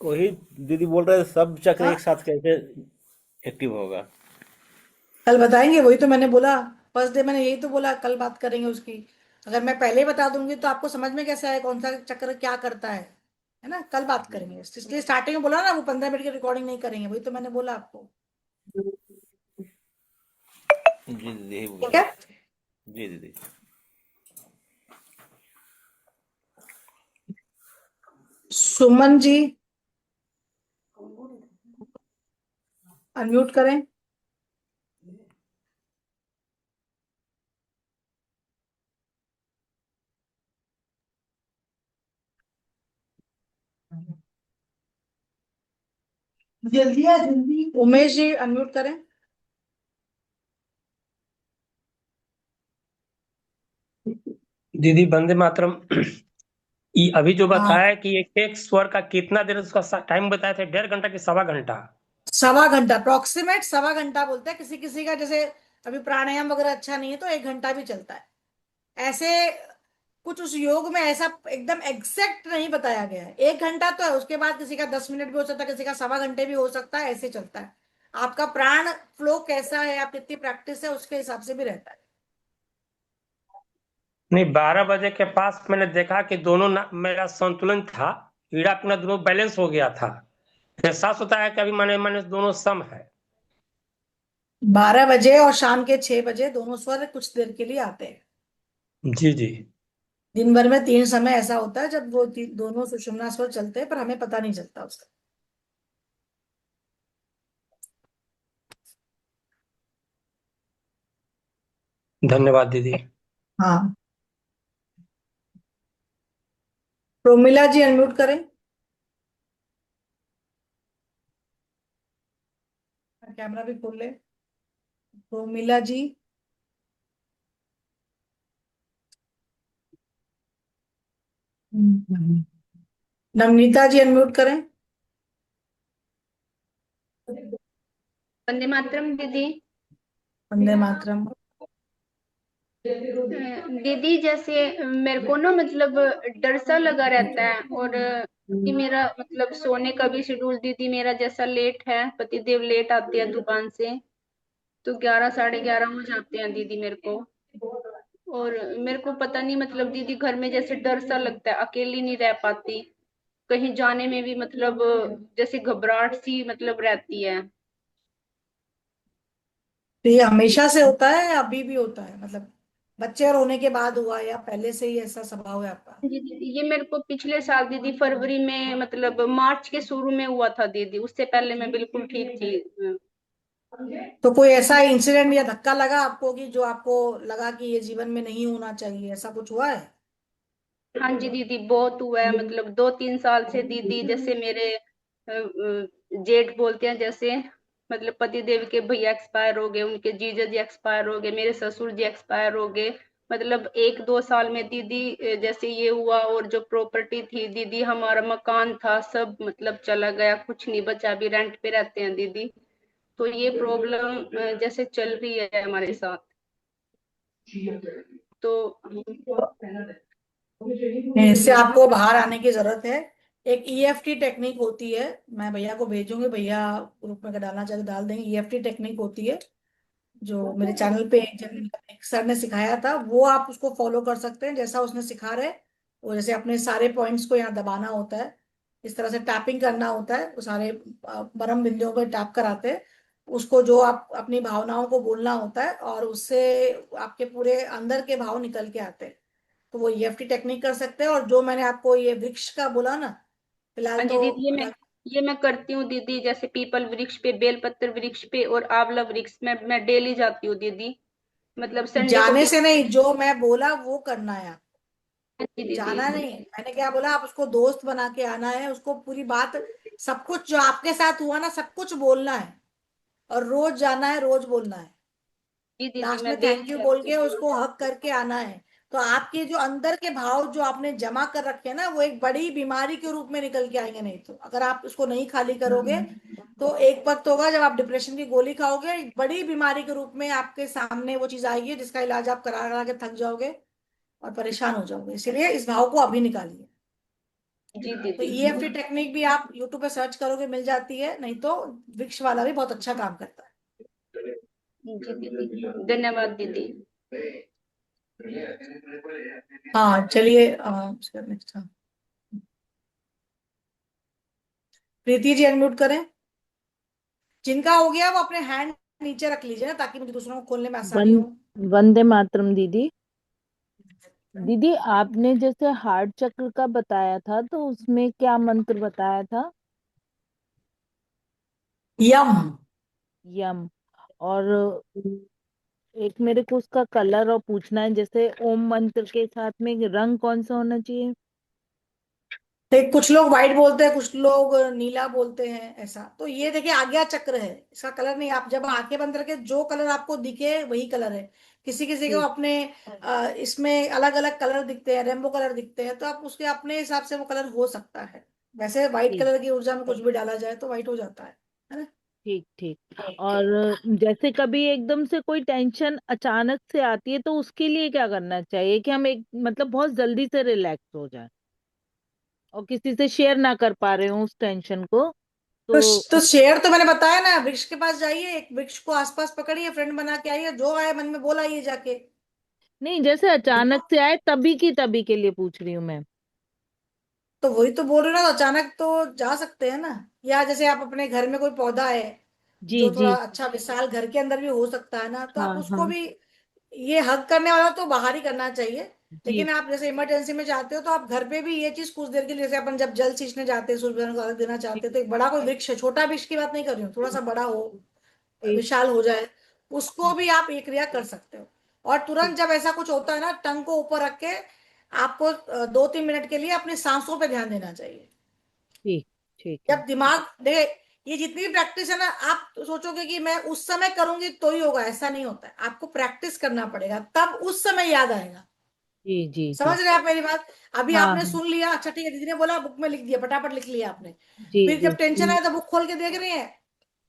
वही दीदी बोल रहे सब चक्र हाँ, एक साथ कैसे एक्टिव होगा। कल बताएंगे, वही तो मैंने बोला। फर्स्ट डे मैंने यही तो बोला, कल बात करेंगे उसकी। अगर मैं पहले ही बता दूंगी तो आपको समझ में कैसे आए कौन सा चक्र क्या करता है ना? कल बात करेंगे, इसलिए स्टार्टिंग में बोला ना, वो 15 मिनट की रिकॉर्डिंग नहीं करेंगे, वही तो मैंने बोला आपको। जी दीदी यही बोल ठीक रहे है। थे। जी दीदी। सुमन जी अनम्यूट करें। जल्दी आ जल्दी। उमेश जी अनम्यूट करें। दीदी वंदे मातरम। ये अभी जो हाँ, बताया है कि एक स्वर का कितना देर उसका टाइम बताया था, 1.5 घंटा कि 1.25 घंटा? 1.25 घंटा अप्रोक्सीमेट, 1.25 घंटा बोलते हैं। किसी किसी का जैसे अभी प्राणायाम वगैरह अच्छा नहीं है तो 1 घंटा भी चलता है। ऐसे कुछ उस योग में ऐसा एकदम एग्जैक्ट नहीं बताया गया है। 1 घंटा तो है, उसके बाद किसी का 10 मिनट भी हो सकता है, किसी का 1.25 घंटे भी हो सकता है, ऐसे चलता है। आपका प्राण फ्लो कैसा है, आप कितनी प्रैक्टिस है, उसके हिसाब से भी रहता है। नहीं, 12 बजे के पास मैंने देखा कि दोनों मेरा संतुलन था, हीरा पीना दोनों बैलेंस हो गया था। एहसास होता है कि अभी मैंने मैंने दोनों सम है। 12 बजे और शाम के 6 बजे दोनों स्वर कुछ देर के लिए आते हैं। जी जी। दिन भर में 3 समय ऐसा होता है जब वो दोनों सुषुम्ना स्वर चलते हैं, पर हमें पता नहीं चलता उसका। धन्यवाद दीदी। हाँ, प्रोमिला जी अनम्यूट करें। कैमरा भी खोल ले, प्रोमिला जी। नवनीता जी अनम्यूट करें। वंदे मातरम दीदी। वंदे मातरम। दीदी जैसे मेरे को ना मतलब डर सा लगा रहता है, और कि मेरा मतलब सोने का भी शेड्यूल दीदी मेरा जैसा लेट है, पतिदेव लेट आते हैं दुकान से, तो 11 साढ़े 11 हो जाते हैं दीदी मेरे को। और मेरे को पता नहीं मतलब दीदी घर में जैसे डर सा लगता है, अकेली नहीं रह पाती, कहीं जाने में भी मतलब जैसे घबराहट सी मतलब रहती है। तो ये हमेशा से होता है या अभी भी होता है, मतलब बच्चे और होने के बाद हुआ या पहले से ही ऐसा स्वभाव है आपका? जी दीदी, ये मेरे को पिछले साल दीदी फरवरी में मतलब मार्च के शुरू में हुआ था दीदी, उससे पहले मैं बिल्कुल ठीक थी। तो कोई ऐसा इंसिडेंट या धक्का लगा आपको कि जो आपको लगा कि ये जीवन में नहीं होना चाहिए, ऐसा कुछ हुआ है? हाँ जी दीदी, बहुत हुआ है, मतलब 2-3 साल से दीदी, जैसे मेरे जेठ बोलते हैं जैसे, मतलब पति देव के भैया एक्सपायर हो गए, उनके जीजा जी एक्सपायर हो गए, मेरे ससुर जी एक्सपायर हो गए। मतलब 1-2 साल में दीदी जैसे ये हुआ, और जो प्रॉपर्टी थी दीदी, हमारा मकान था सब मतलब चला गया, कुछ नहीं बचा, अभी रेंट पे रहते हैं दीदी। तो ये प्रॉब्लम जैसे चल रही है हमारे साथ। तो इससे आपको बाहर आने की जरूरत है। एक ईएफटी टेक्निक होती है, मैं भैया को भेजूंगी, भैया ग्रुप में अगर डालना चाहे तो डाल देंगे। ईएफटी टेक्निक होती है जो मेरे चैनल पे एक सर ने सिखाया था, वो आप उसको फॉलो कर सकते हैं जैसा उसने सिखा रहे। वो जैसे अपने सारे पॉइंट्स को यहाँ दबाना होता है, इस तरह से टैपिंग करना होता है, वो सारे परम बिंदुओं पर टैप कराते हैं उसको, जो आप अपनी भावनाओं को बोलना होता है और उससे आपके पूरे अंदर के भाव निकल के आते हैं। तो वो ईएफटी टेक्निक कर सकते हैं। और जो मैंने आपको ये वृक्ष का बोला ना, फिलहाल हाँ जी तो दीदी, ये मैं करती हूँ दीदी, जैसे पीपल वृक्ष पे, बेलपत्र वृक्ष पे और आंवला वृक्ष में मैं डेली जाती हूँ दीदी, मतलब संडे को जाने भी। से नहीं, जो मैं बोला वो करना है। हाँ जी जाना दीदी। नहीं, मैंने क्या बोला, आप उसको दोस्त बना के आना है, उसको पूरी बात, सब कुछ जो आपके साथ हुआ ना सब कुछ बोलना है, और रोज जाना है, रोज बोलना है। जी दीदी, लास्ट मैं में थैंक डेली यू बोल जाती के हूँ। उसको हक करके आना है। तो आपके जो अंदर के भाव जो आपने जमा कर रखे हैं ना, वो एक बड़ी बीमारी के रूप में निकल के आएंगे। नहीं तो अगर आप उसको नहीं खाली करोगे तो एक वक्त होगा जब आप डिप्रेशन की गोली खाओगे, एक बड़ी बीमारी के रूप में आपके सामने वो चीज आएगी जिसका इलाज आप करा करा के थक जाओगे और परेशान हो जाओगे। इसीलिए इस भाव को अभी निकालिए। जी तो दीदी। ईएफटी टेक्निक भी आप यूट्यूब पे सर्च करोगे मिल जाती है, नहीं तो विक्स वाला भी बहुत अच्छा काम करता है। जी दीदी, धन्यवाद दीदी। हाँ चलिए, नेक्स्ट। प्रीति जी अनम्यूट करें। जिनका हो गया वो अपने हैंड नीचे रख लीजिए ना, ताकि मुझे दूसरों को खोलने में आसानी हो। वंदे मातरम दीदी। दीदी आपने जैसे हार्ट चक्र का बताया था, तो उसमें क्या मंत्र बताया था? यम। यम। और एक मेरे को उसका कलर और पूछना है, जैसे ओम मंत्र के साथ में रंग कौन सा होना चाहिए? देख, कुछ लोग व्हाइट बोलते हैं, कुछ लोग नीला बोलते हैं, ऐसा। तो ये देखिए आज्ञा चक्र है, इसका कलर नहीं, आप जब आंखें बंद करके जो कलर आपको दिखे वही कलर है। किसी किसी को ठीक। अपने इसमें अलग अलग कलर दिखते हैं, रेनबो कलर दिखते हैं, तो आप उसके अपने हिसाब से वो कलर हो सकता है। वैसे व्हाइट ठीक। कलर की ऊर्जा में कुछ भी डाला जाए तो व्हाइट हो जाता है ना? ठीक। ठीक। और जैसे कभी एकदम से कोई टेंशन अचानक से आती है, तो उसके लिए क्या करना चाहिए कि हम एक मतलब बहुत जल्दी से रिलैक्स हो जाए और किसी से शेयर ना कर पा रहे हो उस टेंशन को? तो तो तो शेर तो मैंने बताया ना, वृक्ष के पास जाइए, एक वृक्ष को आसपास पकड़िए, फ्रेंड बना के आइए, जो आए मन में बोल आइए जाके। नहीं, जैसे अचानक से आए तभी की तभी के लिए पूछ रही हूँ मैं। तो वही तो बोल रहे हो ना, तो अचानक तो जा सकते हैं ना। या जैसे आप अपने घर में कोई पौधा है जी जो थोड़ा जी। अच्छा विशाल घर के अंदर भी हो सकता है ना, तो हाँ आप उसको हाँ। भी, ये हग करने वाला तो बाहर ही करना चाहिए। जी। लेकिन आप जैसे इमरजेंसी में जाते हो तो आप घर पे भी ये चीज कुछ देर के लिए, जैसे अपन जब जल सींचने जाते हैं, सूर्य भगवान को अर्घ देना चाहते हैं, तो एक बड़ा कोई वृक्ष है, छोटा वृक्ष की बात नहीं कर रही हूँ, थोड़ा सा बड़ा हो, ठीक। विशाल हो जाए, उसको भी आप ये क्रिया कर सकते हो। और ठीक। तुरंत जब ऐसा कुछ होता है ना, टंग को ऊपर रख के आपको 2-3 मिनट के लिए अपनी सांसों पे ध्यान देना चाहिए। ठीक। ठीक है। जब दिमाग देखे, ये जितनी भी प्रैक्टिस है ना, आप सोचोगे कि मैं उस समय करूंगी तो ही होगा, ऐसा नहीं होता है। आपको प्रैक्टिस करना पड़ेगा, तब उस समय याद आएगा। जी जी जी। समझ रहे हैं आप मेरी बात? अभी हाँ आपने हाँ। सुन लिया, अच्छा ठीक है, दीदी ने बोला, बुक में लिख दिया, फटाफट लिख लिया आपने। जी फिर जी। जब टेंशन आए तो बुक खोल के देख रही है,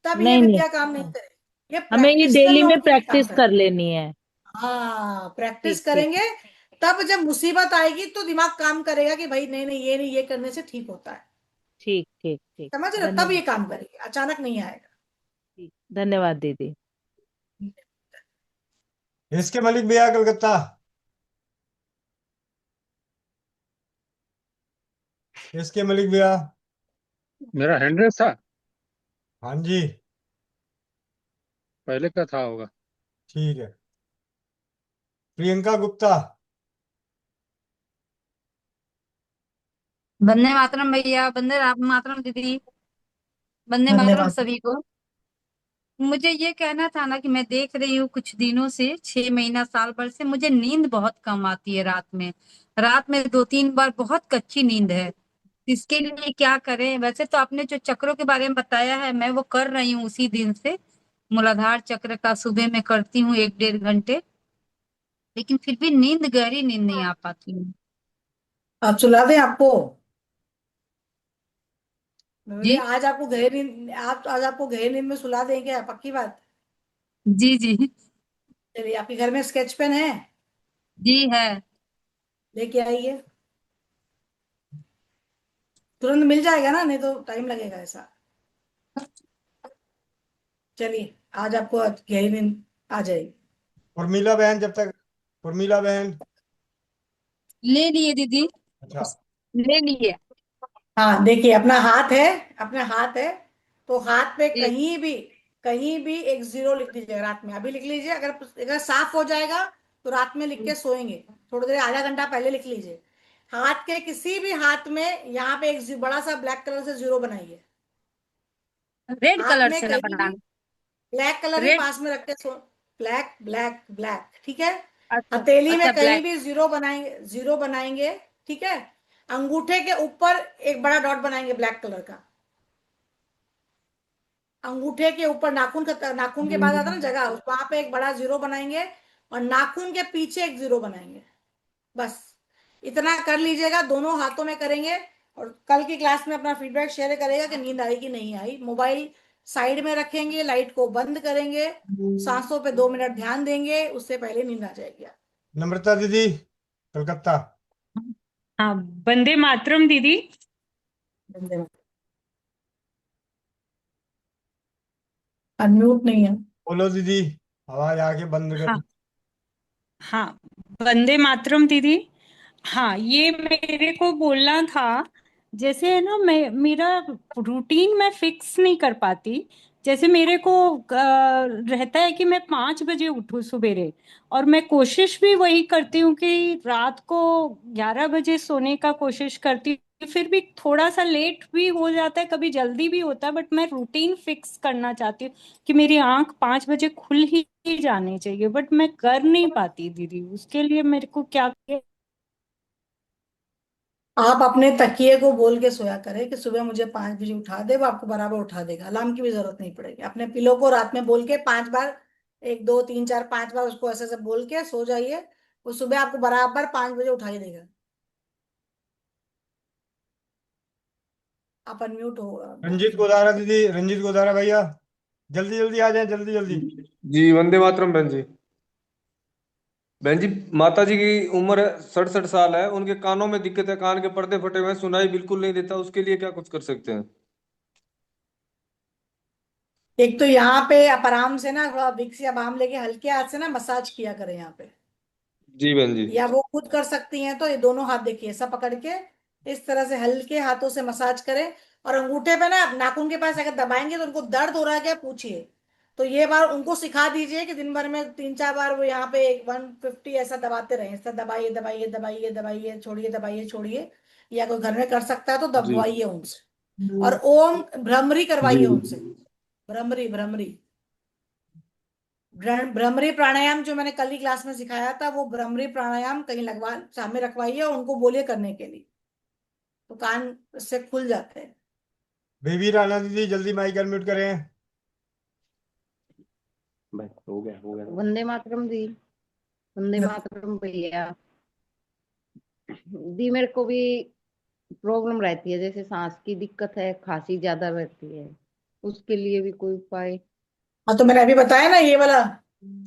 तब ये नहीं नहीं। विद्या काम नहीं हाँ। करेगी। ये हमें ये प्रैक्टिस कर डेली लोगे में तो ये काम प्रैक्टिस करेगा। कर लेनी है। हाँ, प्रैक्टिस ठीक ठीक। करेंगे, तब जब मुसीबत आएगी तो दिमाग काम करेगा कि भाई नहीं नहीं, ये नहीं, ये करने से ठीक होता है। ठीक ठीक ठीक। समझ रहे हो? तब ये धन्यवाद। काम करेगी, अचानक नहीं आएगा। ठीक, धन्यवाद दीदी। इसके मलिक भैया कलकत्ता। इसके मलिक भैया। मेरा हैंड रेस था, हाँ जी। पहले का था होगा। ठीक है। प्रियंका गुप्ता। वंदे मातरम भैया, वंदे मातरम दीदी, वंदे मातरम धन्यवाद। सभी को। मुझे ये कहना था ना कि मैं देख रही हूँ कुछ दिनों से, 6 महीना साल भर से मुझे नींद बहुत कम आती है रात में। रात में 2-3 बार बहुत कच्ची नींद है। इसके लिए क्या करें? वैसे तो आपने जो चक्रों के बारे में बताया है मैं वो कर रही हूँ उसी दिन से। मूलाधार चक्र का सुबह में करती हूँ 1-1.5 घंटे, लेकिन फिर भी नींद, गहरी नींद नहीं आ पाती है। आप सुला दें आपको? मैं बोली जी आज आपको गहरी नींद, आज आपको गहरी नींद में सुला दें क्या? पक्की बात? जी जी। चलिए, आपके घर में स्केच पेन है? जी है। लेके आइए, तुरंत मिल जाएगा ना, नहीं तो टाइम लगेगा ऐसा। चलिए, आज आपको गहरी नींद आ जाएगी। उर्मिला बहन जब तक, उर्मिला बहन। ले लिए दीदी, अच्छा। ले लिए। हाँ, देखिए अपना हाथ है, अपना हाथ है, तो हाथ पे जी कहीं भी एक 0 लिख दीजिए रात में। अभी लिख लीजिए, अगर अगर साफ हो जाएगा तो रात में लिख के सोएंगे, थोड़ी देर आधा घंटा पहले लिख लीजिए। हाथ के किसी भी हाथ में यहाँ पे एक बड़ा सा ब्लैक कलर से 0 बनाइए। रेड हाथ कलर में से ना कहीं भी बनाना? ब्लैक कलर ही रेड। पास में रख के सो। ब्लैक ब्लैक ब्लैक, ठीक है। अच्छा हथेली में अच्छा, कहीं ब्लैक। भी 0 बनाएंगे, 0 बनाएंगे, ठीक है। अंगूठे के ऊपर एक बड़ा डॉट बनाएंगे ब्लैक कलर का। अंगूठे के ऊपर नाखून के बाद आता है ना जगह, वहां पे एक बड़ा 0 बनाएंगे, और नाखून के पीछे एक 0 बनाएंगे। बस इतना कर लीजिएगा, दोनों हाथों में करेंगे। और कल की क्लास में अपना फीडबैक शेयर करेगा कि नींद आई कि नहीं आई। मोबाइल साइड में रखेंगे, लाइट को बंद करेंगे, सांसों पे 2 मिनट ध्यान देंगे, उससे पहले नींद आ जाएगी। नम्रता दीदी, कलकत्ता। हाँ, वंदे मातरम दीदी। अनम्यूट नहीं है। बोलो दीदी, आवाज आके बंद हाँ कर। हाँ, वंदे मातरम दीदी। हाँ, ये मेरे को बोलना था। जैसे है ना, मैं मेरा रूटीन मैं फिक्स नहीं कर पाती। जैसे मेरे को रहता है कि मैं 5 बजे उठूं सवेरे, और मैं कोशिश भी वही करती हूँ कि रात को 11 बजे सोने का कोशिश करती हूँ। फिर भी थोड़ा सा लेट भी हो जाता है, कभी जल्दी भी होता है, बट मैं रूटीन फिक्स करना चाहती हूँ कि मेरी आंख 5 बजे खुल ही जानी चाहिए, बट मैं कर नहीं पाती दीदी। उसके लिए मेरे को क्या? आप अपने तकिए को बोल के सोया करें कि सुबह मुझे 5 बजे उठा दे, वो आपको बराबर उठा देगा, अलार्म की भी जरूरत नहीं पड़ेगी। अपने पिलो को रात में बोल के 5 बार, 1 2 3 4 5 बार उसको ऐसे ऐसे बोल के सो जाइए, वो सुबह आपको बराबर 5 बजे उठा ही देगा। आप अनम्यूट हो। रंजीत गोदारा दीदी, रंजीत गोदारा भैया, जल्दी जल्दी आ जाए, जल्दी जल्दी। जी वंदे मातरम बहन जी। बहन जी, माता जी की उम्र 67 साल है, उनके कानों में दिक्कत है, कान के पर्दे फटे हुए हैं, सुनाई बिल्कुल नहीं देता, उसके लिए क्या कुछ कर सकते हैं? एक तो यहाँ पे आप आराम से ना थोड़ा विक्स या बाम लेके हल्के हाथ से ना मसाज किया करें यहाँ पे, जी बहन जी। या वो खुद कर सकती हैं तो ये दोनों हाथ देखिए ऐसा पकड़ के इस तरह से हल्के हाथों से मसाज करें। और अंगूठे पे ना नाखून के पास अगर दबाएंगे तो उनको दर्द हो रहा है क्या पूछिए। तो ये बार उनको सिखा दीजिए कि दिन भर में 3-4 बार वो यहाँ पे 150 ऐसा दबाते रहे, ऐसा दबाइए दबाइए दबाइए दबाइए, छोड़िए दबाइए छोड़िए। या कोई घर में कर सकता है तो जी दबवाइए उनसे। और ओम भ्रमरी जी करवाइए उनसे। भ्रमरी भ्रमरी भ्रमरी प्राणायाम जो मैंने कल की क्लास में सिखाया था, वो भ्रमरी प्राणायाम कहीं लगवा सामने रखवाइए और उनको बोलिए करने के लिए, तो कान से खुल जाते हैं। बेबी राणा दीदी, जल्दी माइक अनम्यूट करें। बस हो गया हो गया। वंदे मातरम दी, वंदे मातरम भैया। दी मेरे को भी प्रॉब्लम रहती है, जैसे सांस की दिक्कत है, खांसी ज्यादा रहती है, उसके लिए भी कोई उपाय? हाँ, तो मैंने अभी बताया ना ये वाला,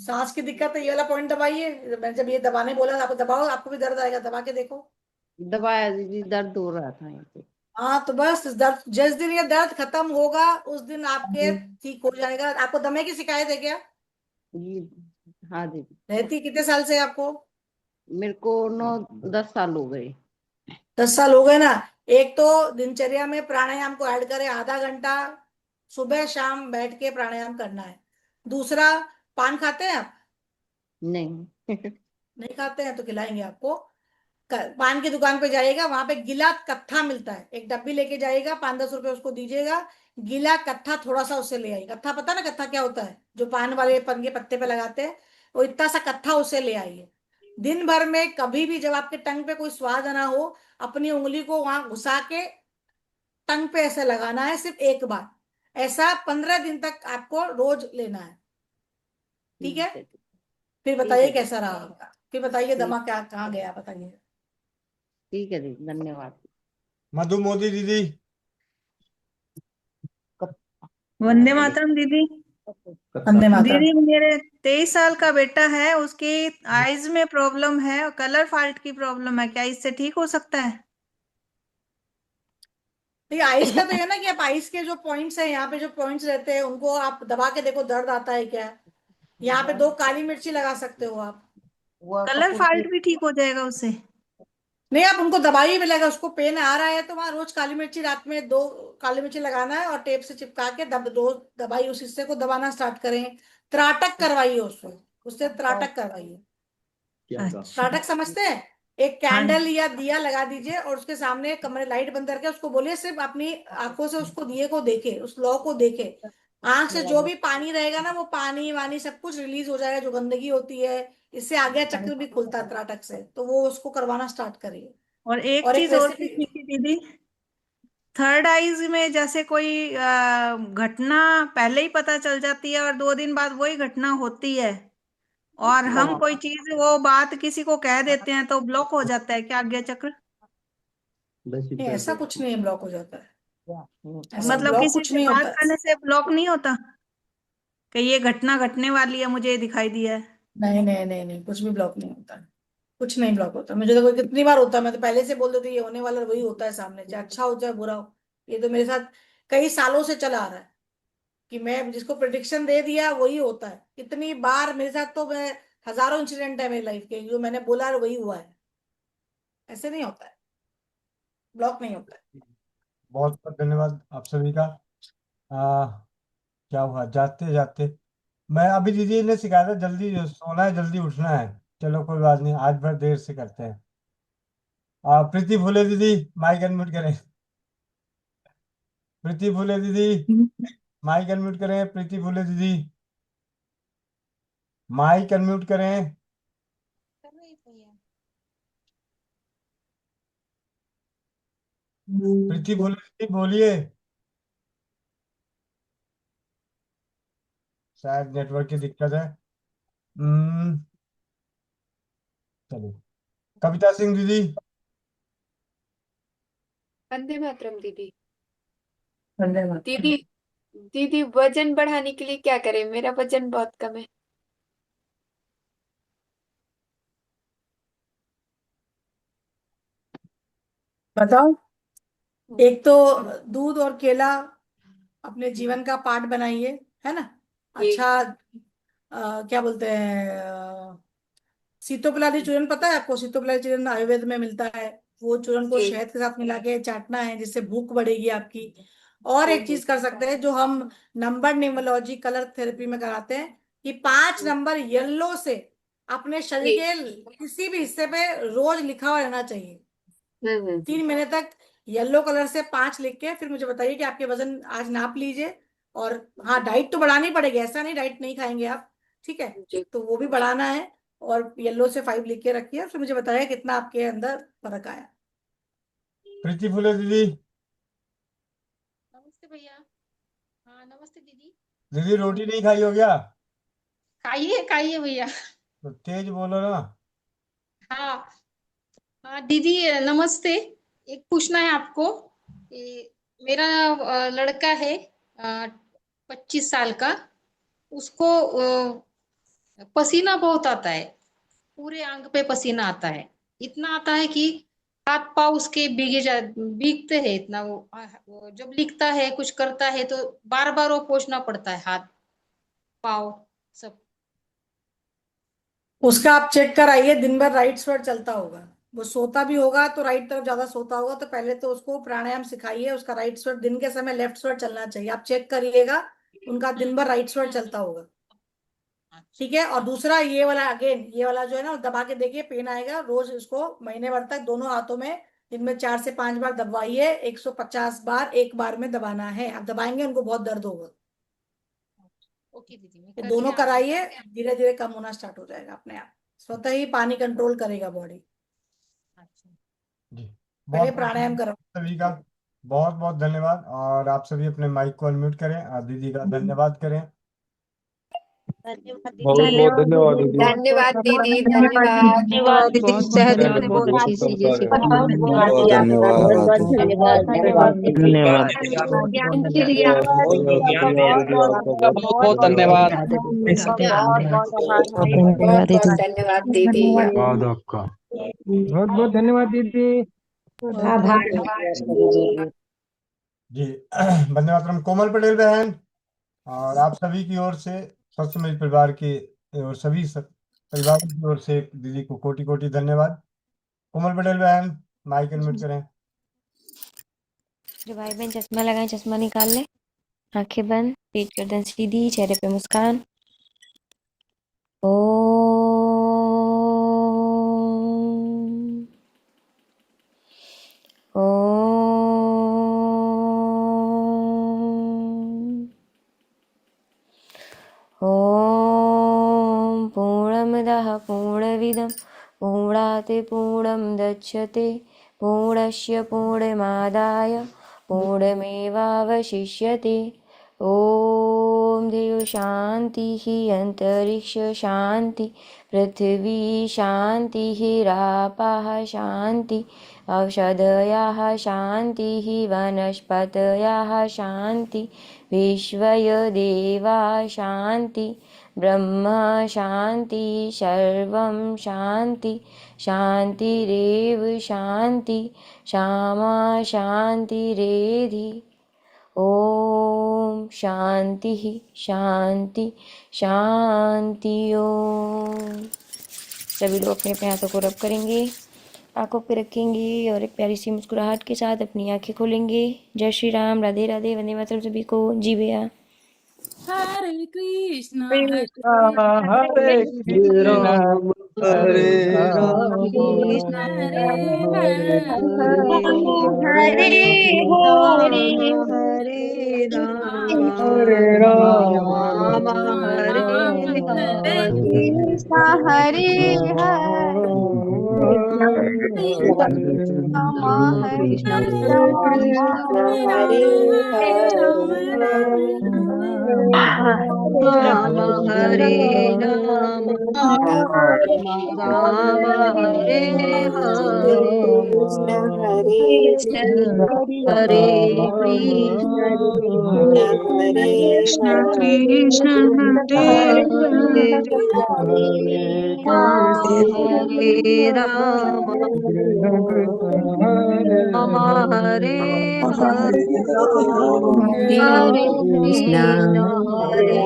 सांस की दिक्कत है, ये वाला पॉइंट दबाइए। मैंने जब ये दबाने बोला आपको दबाओ, आपको भी दर्द आएगा, दबा के देखो। दबाया दीदी, दर्द हो रहा था यहाँ पे। हाँ, तो बस दर्द जिस दिन ये दर्द खत्म होगा उस दिन आपके ठीक हो जाएगा। आपको दमे की शिकायत है क्या? जी हाँ दीदी। रहती कितने साल से आपको? मेरे को 9-10 साल हो गए। 10 साल हो गए ना। एक तो दिनचर्या में प्राणायाम को ऐड करें, आधा घंटा सुबह शाम बैठ के प्राणायाम करना है। दूसरा, पान खाते हैं आप? नहीं। नहीं खाते हैं तो खिलाएंगे आपको। पान की दुकान पे जाइएगा, वहां पे गिला कत्था मिलता है, एक डब्बी लेके जाइएगा, 5-10 रुपए उसको दीजिएगा, गीला कत्था थोड़ा सा उससे ले आइए। कत्था पता है ना, कत्था क्या होता है, जो पान वाले पन के पत्ते पे लगाते हैं, वो इतना सा कत्था उससे ले आइए। दिन भर में कभी भी जब आपके टंग पे कोई स्वाद ना हो, अपनी उंगली को वहां घुसा के टंग पे ऐसे लगाना है, सिर्फ एक बार। ऐसा 15 दिन तक आपको रोज लेना है, ठीक है? फिर ठीक बताइए है कैसा रहा आपका, फिर बताइए ठीक दमा क्या कहाँ गया, बताइए। ठीक है दीदी, धन्यवाद। मधु मोदी दीदी। वंदे मातरम दीदी। वंदे मातरम। दीदी मेरे 23 साल का बेटा है, उसके आईज में प्रॉब्लम है और कलर फॉल्ट की प्रॉब्लम है, क्या इससे ठीक हो सकता है? ये आइस का तो ये ना कि आप आइस के जो पॉइंट्स है, यहाँ पे जो पॉइंट्स रहते हैं उनको आप दबा के देखो, दर्द आता है क्या। यहाँ पे 2 काली मिर्ची लगा सकते हो आप। कलर फॉल्ट भी ठीक हो जाएगा उससे? नहीं, आप उनको दवाई मिलेगा, उसको पेन आ रहा है तो वहां रोज काली मिर्ची, रात में 2 काली मिर्ची लगाना है और टेप से चिपका के दो दवाई उस हिस्से को दबाना स्टार्ट करें। त्राटक करवाइए उससे, उससे त्राटक करवाइए। अच्छा। त्राटक समझते हैं? एक हाँ कैंडल या दिया लगा दीजिए और उसके सामने कमरे लाइट बंद करके उसको बोलिए सिर्फ अपनी आंखों से उसको दिए को देखे, उस लौ को देखे। आंख से जो भी पानी रहेगा ना, वो पानी वानी सब कुछ रिलीज हो जाएगा, जो गंदगी होती है। इससे आगे चक्र भी खुलता है त्राटक से, तो वो उसको करवाना स्टार्ट करिए। और एक और एक चीज और रेसिपी। पूछनी थी दीदी, थर्ड आईज में जैसे कोई घटना पहले ही पता चल जाती है और 2 दिन बाद वही घटना होती है, और हम कोई चीज वो बात किसी को कह देते हैं तो ब्लॉक हो जाता है क्या आज्ञा चक्र? नहीं, ऐसा कुछ नहीं है ब्लॉक हो जाता है, ऐसा मतलब ब्लॉक किसी कुछ से नहीं बात होता है। करने से ब्लॉक नहीं होता कि ये घटना घटने वाली है, मुझे ये दिखाई दिया है? नहीं नहीं नहीं नहीं, कुछ भी ब्लॉक नहीं होता है, कुछ नहीं ब्लॉक होता। मुझे तो कोई कितनी बार होता है, मैं तो पहले से बोल देती हूँ ये होने वाला, वही होता है सामने, चाहे अच्छा हो चाहे बुरा हो। ये तो मेरे साथ कई सालों से चला आ रहा है कि मैं जिसको प्रिडिक्शन दे दिया वही होता है। इतनी बार मेरे साथ तो मैं, हजारों इंसिडेंट है मेरी लाइफ के, जो मैंने बोला है वही हुआ है। ऐसे नहीं होता है, ब्लॉक नहीं होता है। बहुत बहुत धन्यवाद आप सभी का। आ, क्या हुआ जाते जाते, मैं अभी दीदी ने सिखाया था जल्दी सोना है जल्दी उठना है। चलो कोई बात नहीं, आज भर देर से करते हैं। प्रीति फुले दीदी, माइक अनम्यूट करें। प्रीति फुले दीदी, माइक अनम्यूट करें। प्रीति फुले दीदी, माइक अनम्यूट करें। प्रीति फुले दीदी बोलिए। शायद नेटवर्क की दिक्कत है। हम्म, चलिए। कविता सिंह दीदी। वंदे मातरम दीदी। धन्यवाद। दीदी दीदी वजन बढ़ाने के लिए क्या करें, मेरा वजन बहुत कम है। बताओ। एक तो दूध और केला अपने जीवन का पार्ट बनाइए, है ना? अच्छा। क्या बोलते हैं, सीतोपलादी चूर्ण पता है आपको? सीतोपलादी चूर्ण आयुर्वेद में मिलता है। वो चूर्ण को शहद के साथ मिला के चाटना है, जिससे भूख बढ़ेगी आपकी। और एक चीज कर सकते हैं जो हम नंबर न्यूमरोलॉजी कलर थेरेपी में कराते हैं, कि 5 नंबर येलो से अपने शरीर के किसी भी हिस्से पे रोज लिखा हुआ रहना चाहिए। 3 महीने तक येलो कलर से 5 लिख के फिर मुझे बताइए कि आपके वजन आज नाप लीजिए। और हाँ, डाइट तो बढ़ानी पड़ेगी, ऐसा नहीं डाइट नहीं खाएंगे आप, ठीक है? तो वो भी बढ़ाना है। और येलो से 5 लिख के रखिए, फिर मुझे बताइए कितना आपके अंदर फर्क आया। प्रीति फुले दीदी। नमस्ते भैया। हाँ नमस्ते दीदी। दीदी रोटी नहीं खाई हो क्या? खाइए खाइए भैया। तो तेज बोलो ना। हाँ हाँ दीदी नमस्ते। एक पूछना है आपको कि मेरा लड़का है 25 साल का, उसको पसीना बहुत आता है, पूरे अंग पे पसीना आता है, इतना आता है कि हाथ पाँव उसके भीगते हैं इतना। वो जब लिखता है कुछ करता है तो बार बार वो पोंछना पड़ता है हाथ पाँव सब। उसका आप चेक कराइए, दिन भर राइट स्वर चलता होगा, वो सोता भी होगा तो राइट तरफ ज्यादा सोता होगा। तो पहले तो उसको प्राणायाम सिखाइए, उसका राइट स्वर दिन के समय लेफ्ट स्वर चलना चाहिए। आप चेक करिएगा, उनका दिन भर राइट स्वर चलता होगा। ठीक है। और दूसरा ये वाला, अगेन ये वाला जो है ना, दबा के देखिए, पेन आएगा। रोज इसको महीने भर तक दोनों हाथों में दिन में 4 से 5 बार दबाइए। 150 बार एक बार में दबाना है। आप दबाएंगे उनको बहुत दर्द होगा। ओके दीदी, मैं ये करके दोनों आती कराइए, धीरे धीरे कम होना स्टार्ट हो जाएगा अपने आप। स्वतः ही पानी कंट्रोल करेगा बॉडी। जी, पहले बहुत प्राणायाम करो। सभी का बहुत बहुत धन्यवाद। और आप सभी अपने माइक को अनम्यूट करें और दीदी का धन्यवाद करें। धन्यवाद बहुत दीदी। बहुत धन्यवाद दीदी। धन्यवाद दीदी, धन्यवाद। धन्यवाद दीदी, सहज मैंने आपने बहुत बहुत अच्छी अच्छा सी बता जैसे रहे हो। बताया। बहुत धन्यवाद दीदी। धन्यवाद दीदी। धन्यवाद थैंक यू दीदी। धन्यवाद धन्यवाद धन्यवाद दीदी, आपका बहुत बहुत धन्यवाद। बहुत बहुत धन्यवाद दीदी। धन्यवाद आपका। बहुत बहुत धन्यवाद दीदी। जी वंदे मातरम। कोमल पटेल बहन, और आप सभी की ओर से, स्वस्थ समाज परिवार के और सभी परिवारों की ओर से दीदी को कोटि कोटि धन्यवाद। कोमल पटेल बहन, माइक अनम्यूट करें। जो भाई बहन चश्मा लगाए, चश्मा निकाल ले, आंखें बंद, पीठ गर्दन सीधी, चेहरे पे मुस्कान। ओम ओम ओम। पूर्णमदः पूर्णमिदं पूर्णात् पूर्णमुदच्यते पूर्णस्य पूर्णमादाय पूर्णमेवावशिष्यते। ओम। देव शांति, अंतरिक्ष शांति, पृथ्वी शांति, रापः शांति, औषधयः शांति, वनस्पतयः शांति, विश्वदेवा शांति, ब्रह्म शांति, सर्वं शांति, शांतिरेव शांति, श्यामा शांतिरेधि। ओम शांति शांति शांति। ओम। सभी लोग अपने अपने हाथों को रब करेंगे, आंखों पे रखेंगे और एक प्यारी सी मुस्कुराहट के साथ अपनी आंखें खोलेंगे। जय श्री राम, राधे राधे, वंदे मातरम सभी को। जी भैया। हरे कृष्ण हरे हरे कृष्णा हरे राम हरे हरे हरे राम हरे राम हरे राम राम हरे हरे हरे हरे राम कृष्ण हरे राम हरे राम राम हरे हरे कृष्ण हरे हरे कृष्ण हरे कृष्ण कृष्ण हरे हरे राम हरे राम राम हरे हरे हरे कृष्ण हरे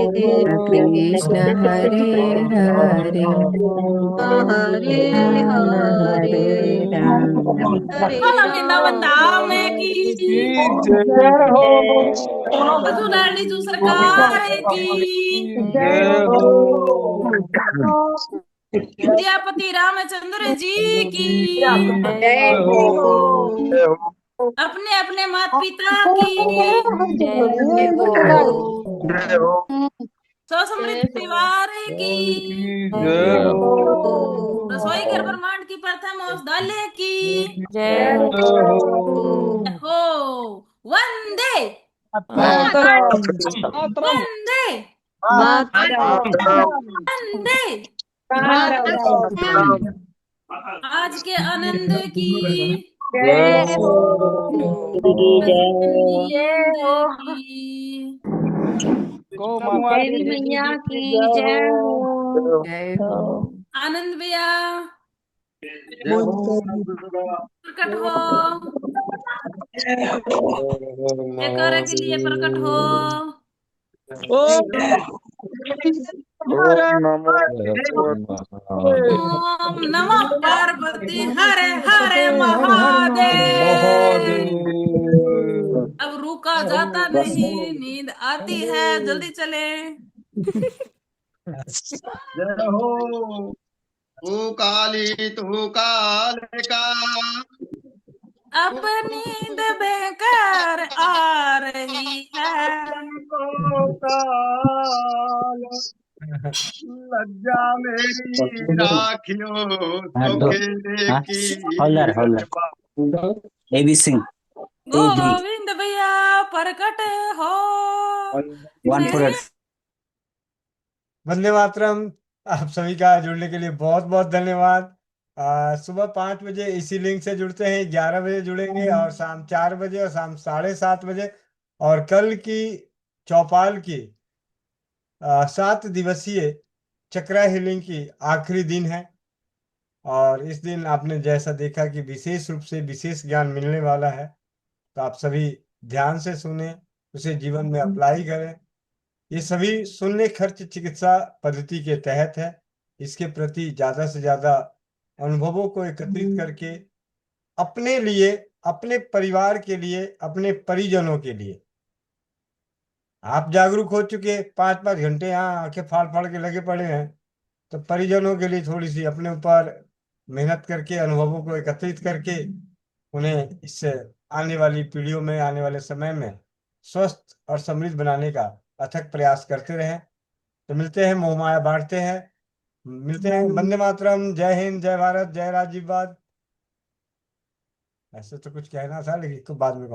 कृष्ण हरे हरे हरे हरे हरे बोलो वृंदावन धाम की जय हो ससुराली जी सरकार की जय हो विद्यापति रामचंद्र जी की जय हो अपने अपने माता पिता की जय हो सौ समृद्ध परिवार की जय हो रसोई घर ब्रह्मांड की प्रथम औषधालय की जय हो। वंदे मातरम वंदे मातरम वंदे। आज के आनंद की जय हो नींद की गौ माता देवी की मैया की जय जय हो हो। जय हो आनंद भैया प्रकट हो, जयकारा के लिए प्रकट हो। ओम नमः पार्वती हरे हरे महादेव। अब रुका जाता नहीं, नींद आती है, जल्दी चले। जय हो तू काली तू कालिका अब नींद बेकार आ रही है। को काल लज्जा मेरी राखियो तो खेले की एबी सिंह गोविंद भैया प्रकट हो मेरे। वंदे मातरम। आप सभी का जुड़ने के लिए बहुत बहुत धन्यवाद। सुबह 5 बजे इसी लिंक से जुड़ते हैं, 11 बजे जुड़ेंगे और शाम 4 बजे और शाम 7:30 बजे। और कल की चौपाल की 7 दिवसीय चक्रा हीलिंग की आखिरी दिन है। और इस दिन आपने जैसा देखा कि विशेष रूप से विशेष ज्ञान मिलने वाला है, तो आप सभी ध्यान से सुने, उसे जीवन में अप्लाई करें। ये सभी शून्य खर्च चिकित्सा पद्धति के तहत है। इसके प्रति ज्यादा से ज्यादा अनुभवों को एकत्रित करके अपने लिए, अपने परिवार के लिए, अपने परिजनों के लिए आप जागरूक हो चुके। 5-5 घंटे यहाँ आंखें फाड़ फाड़ के लगे पड़े हैं, तो परिजनों के लिए थोड़ी सी अपने ऊपर मेहनत करके अनुभवों को एकत्रित करके उन्हें इससे आने वाली पीढ़ियों में, आने वाले समय में स्वस्थ और समृद्ध बनाने का अथक प्रयास करते रहें। तो मिलते हैं, मोह माया बांटते हैं, मिलते हैं। वंदे मातरम। जय हिंद, जय भारत, जय राजीववाद। ऐसे तो कुछ कहना था लेकिन बाद में